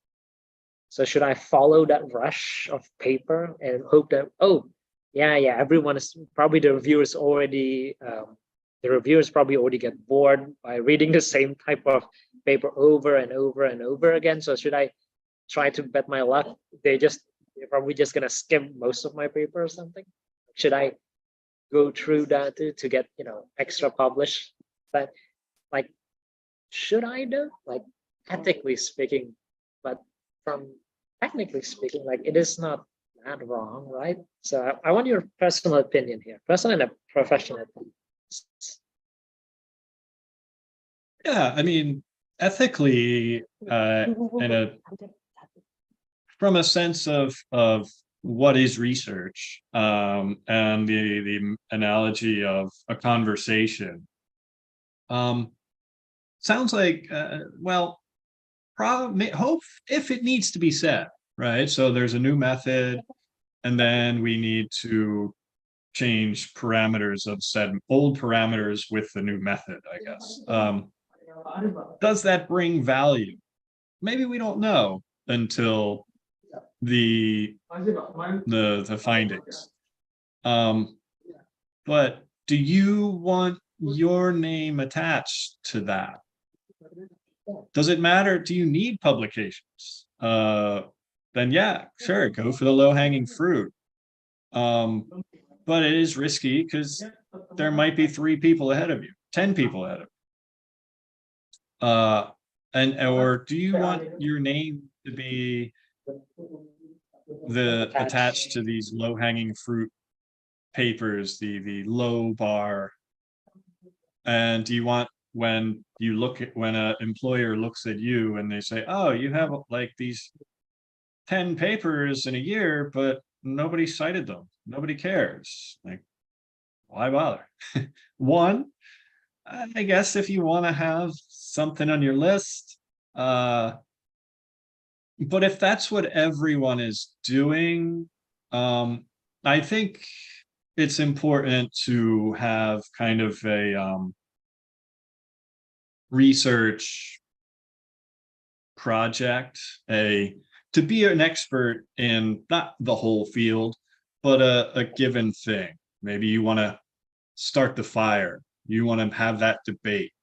so should I follow that rush of paper and hope that, oh, yeah, everyone is probably, the reviewers probably already get bored by reading the same type of paper over and over and over again. So should I try to bet my luck? They're probably just gonna skim most of my paper or something. Should I go through that to get extra published? But like, should I do, like, ethically speaking, but from technically speaking, like, it is not that wrong, right? So I want your personal opinion here, personal and professional opinion. Yeah, I mean, ethically, from a sense of what is research, and the analogy of a conversation, sounds like, hope if it needs to be said, right? So there's a new method, and then we need to change parameters of said old parameters with the new method, I guess. Does that bring value? Maybe we don't know until the findings. But do you want your name attached to that? Does it matter? Do you need publications? Then yeah, sure, go for the low-hanging fruit. But it is risky because there might be 3 people ahead of you, 10 people ahead of you. Or do you want your name to be attached to these low-hanging fruit papers, the low bar? And do you want, when an employer looks at you and they say, oh, you have like these 10 papers in a year, but nobody cited them, nobody cares, like, why bother? One, I guess if you want to have something on your list, but if that's what everyone is doing, I think it's important to have kind of a research project, to be an expert in not the whole field, but a given thing. Maybe you want to start the fire, you want to have that debate,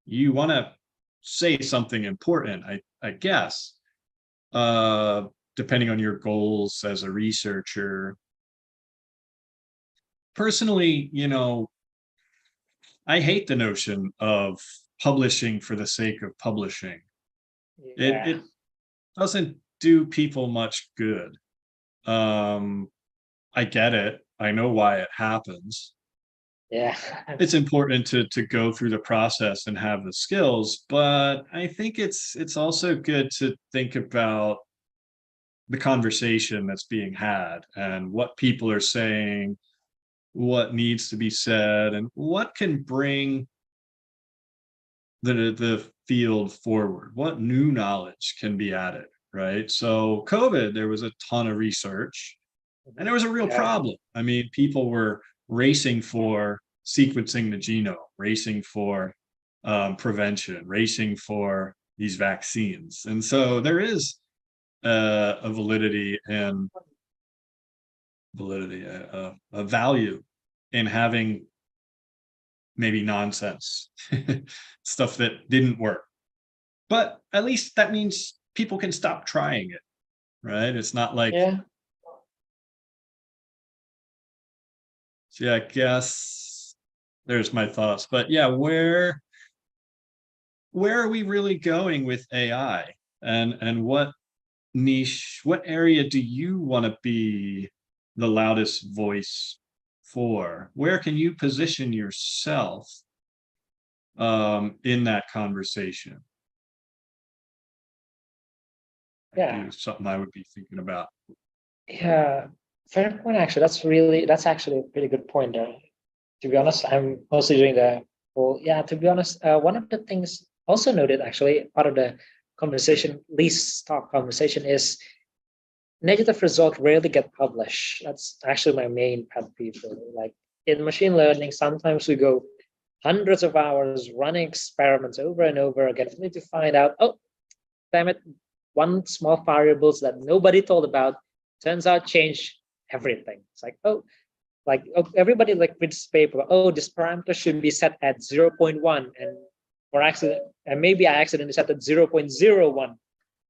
you want to say something important, I guess, depending on your goals as a researcher. Personally, I hate the notion of publishing for the sake of publishing. Yeah. doesn't do people much good. I get it. I know why it happens. Yeah. It's important to go through the process and have the skills, but I think it's also good to think about the conversation that's being had and what people are saying, what needs to be said, and what can bring the field forward, what new knowledge can be added, right? So COVID, there was a ton of research and there was a real Yeah. problem. I mean, people were racing for sequencing the genome, racing for prevention, racing for these vaccines. And so there is a validity and a value in having maybe nonsense stuff that didn't work. But at least that means people can stop trying it, right? It's not like, Yeah. so yeah, I guess there's my thoughts. But yeah, where are we really going with AI? And what niche, what area do you want to be the loudest voice for? Where can you position yourself in that conversation? Yeah. Something I would be thinking about. Yeah, fair point. Actually, that's actually a pretty good point. To be honest, I'm mostly doing the whole. Yeah, to be honest, one of the things also noted actually part of the conversation, least talk conversation, is negative results rarely get published. That's actually my main pet peeve. Really. Like in machine learning, sometimes we go hundreds of hours running experiments over and over again, only to find out, oh, damn it, one small variables that nobody told about turns out change everything. It's like, oh, everybody like reads paper, oh, this parameter should be set at 0.1 and maybe I accidentally set at 0.01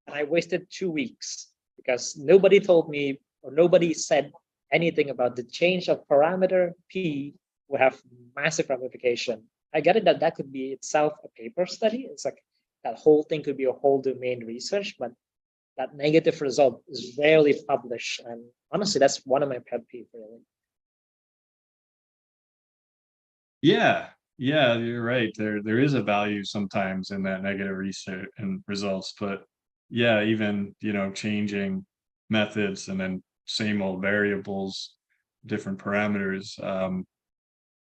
and I wasted 2 weeks because nobody told me or nobody said anything about the change of parameter P will have massive ramification. I get it that could be itself a paper study. It's like that whole thing could be a whole domain research, but that negative result is rarely published. And honestly, that's one of my pet peeves, really. Yeah, you're right. There is a value sometimes in that negative research and results, but yeah, even changing methods and then same old variables, different parameters,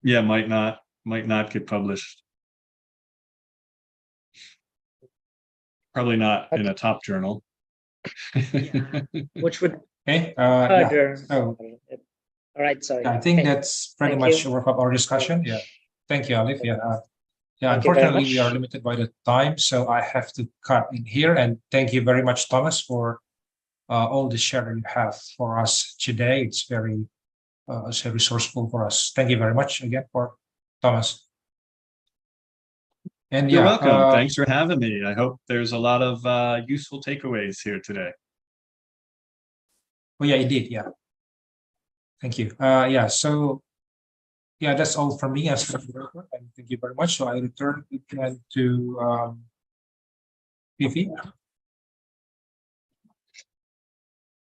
yeah, might not get published. Probably not in a top journal. Yeah. Which would Okay. further. So All right, sorry. I think Okay. that's pretty Thank much you. wrap up our discussion. Yeah. Thank you, Alif. Yeah. Yeah. Thank you very Unfortunately, we are much. limited by the time, so I have to cut in here. And thank you very much, Thomas, for all the sharing you have for us today. It's very resourceful for us. Thank you very much again for Thomas. And You're yeah, welcome. Thanks for having me. I hope there's a lot of useful takeaways here today. Oh yeah, indeed. Yeah. Thank you. Yeah. So yeah, that's all from me as and thank you very much. So I return again to Vivi.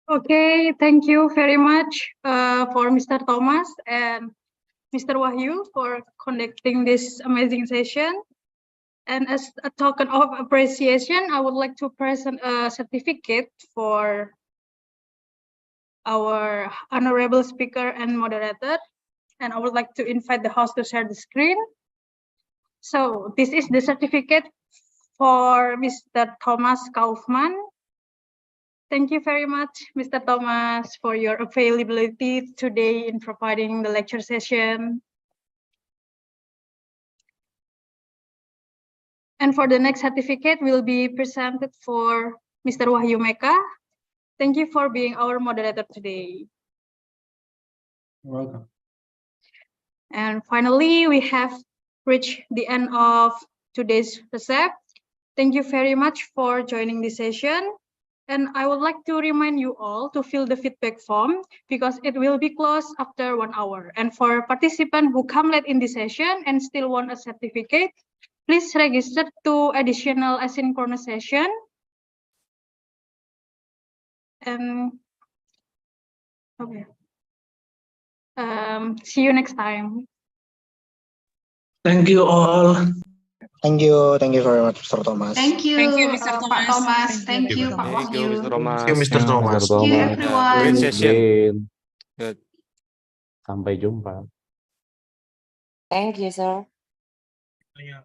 Okay, thank you very much for Mr. Thomas and Mr. Wahyu for conducting this amazing session. And as a token of appreciation, I would like to present a certificate for our honorable speaker and moderator. And I would like to invite the host to share the screen. So this is the certificate for Mr. Thomas Kaufman. Thank you very much, Mr. Thomas, for your availability today in providing the lecture session. And for the next certificate will be presented for Mr. Wahyu Meka. Thank you for being our moderator today. You're welcome. And finally, we have reached the end of today's recep. Thank you very much for joining this session. And I would like to remind you all to fill the feedback form because it will be closed after 1 hour. And for participants who come late in the session and still want a certificate, please register to additional asynchronous session and okay. See you next time. Thank you all. Thank you very much, Mr. Thomas. Thank you, Mr. Pak Thomas. Thank you, Pak Thank you, Wahyu. Mr. Thomas. Thank you, Mr. Thomas. Thank you, everyone. Great session. Good. Sampai jumpa. Thank you, sir. Yeah.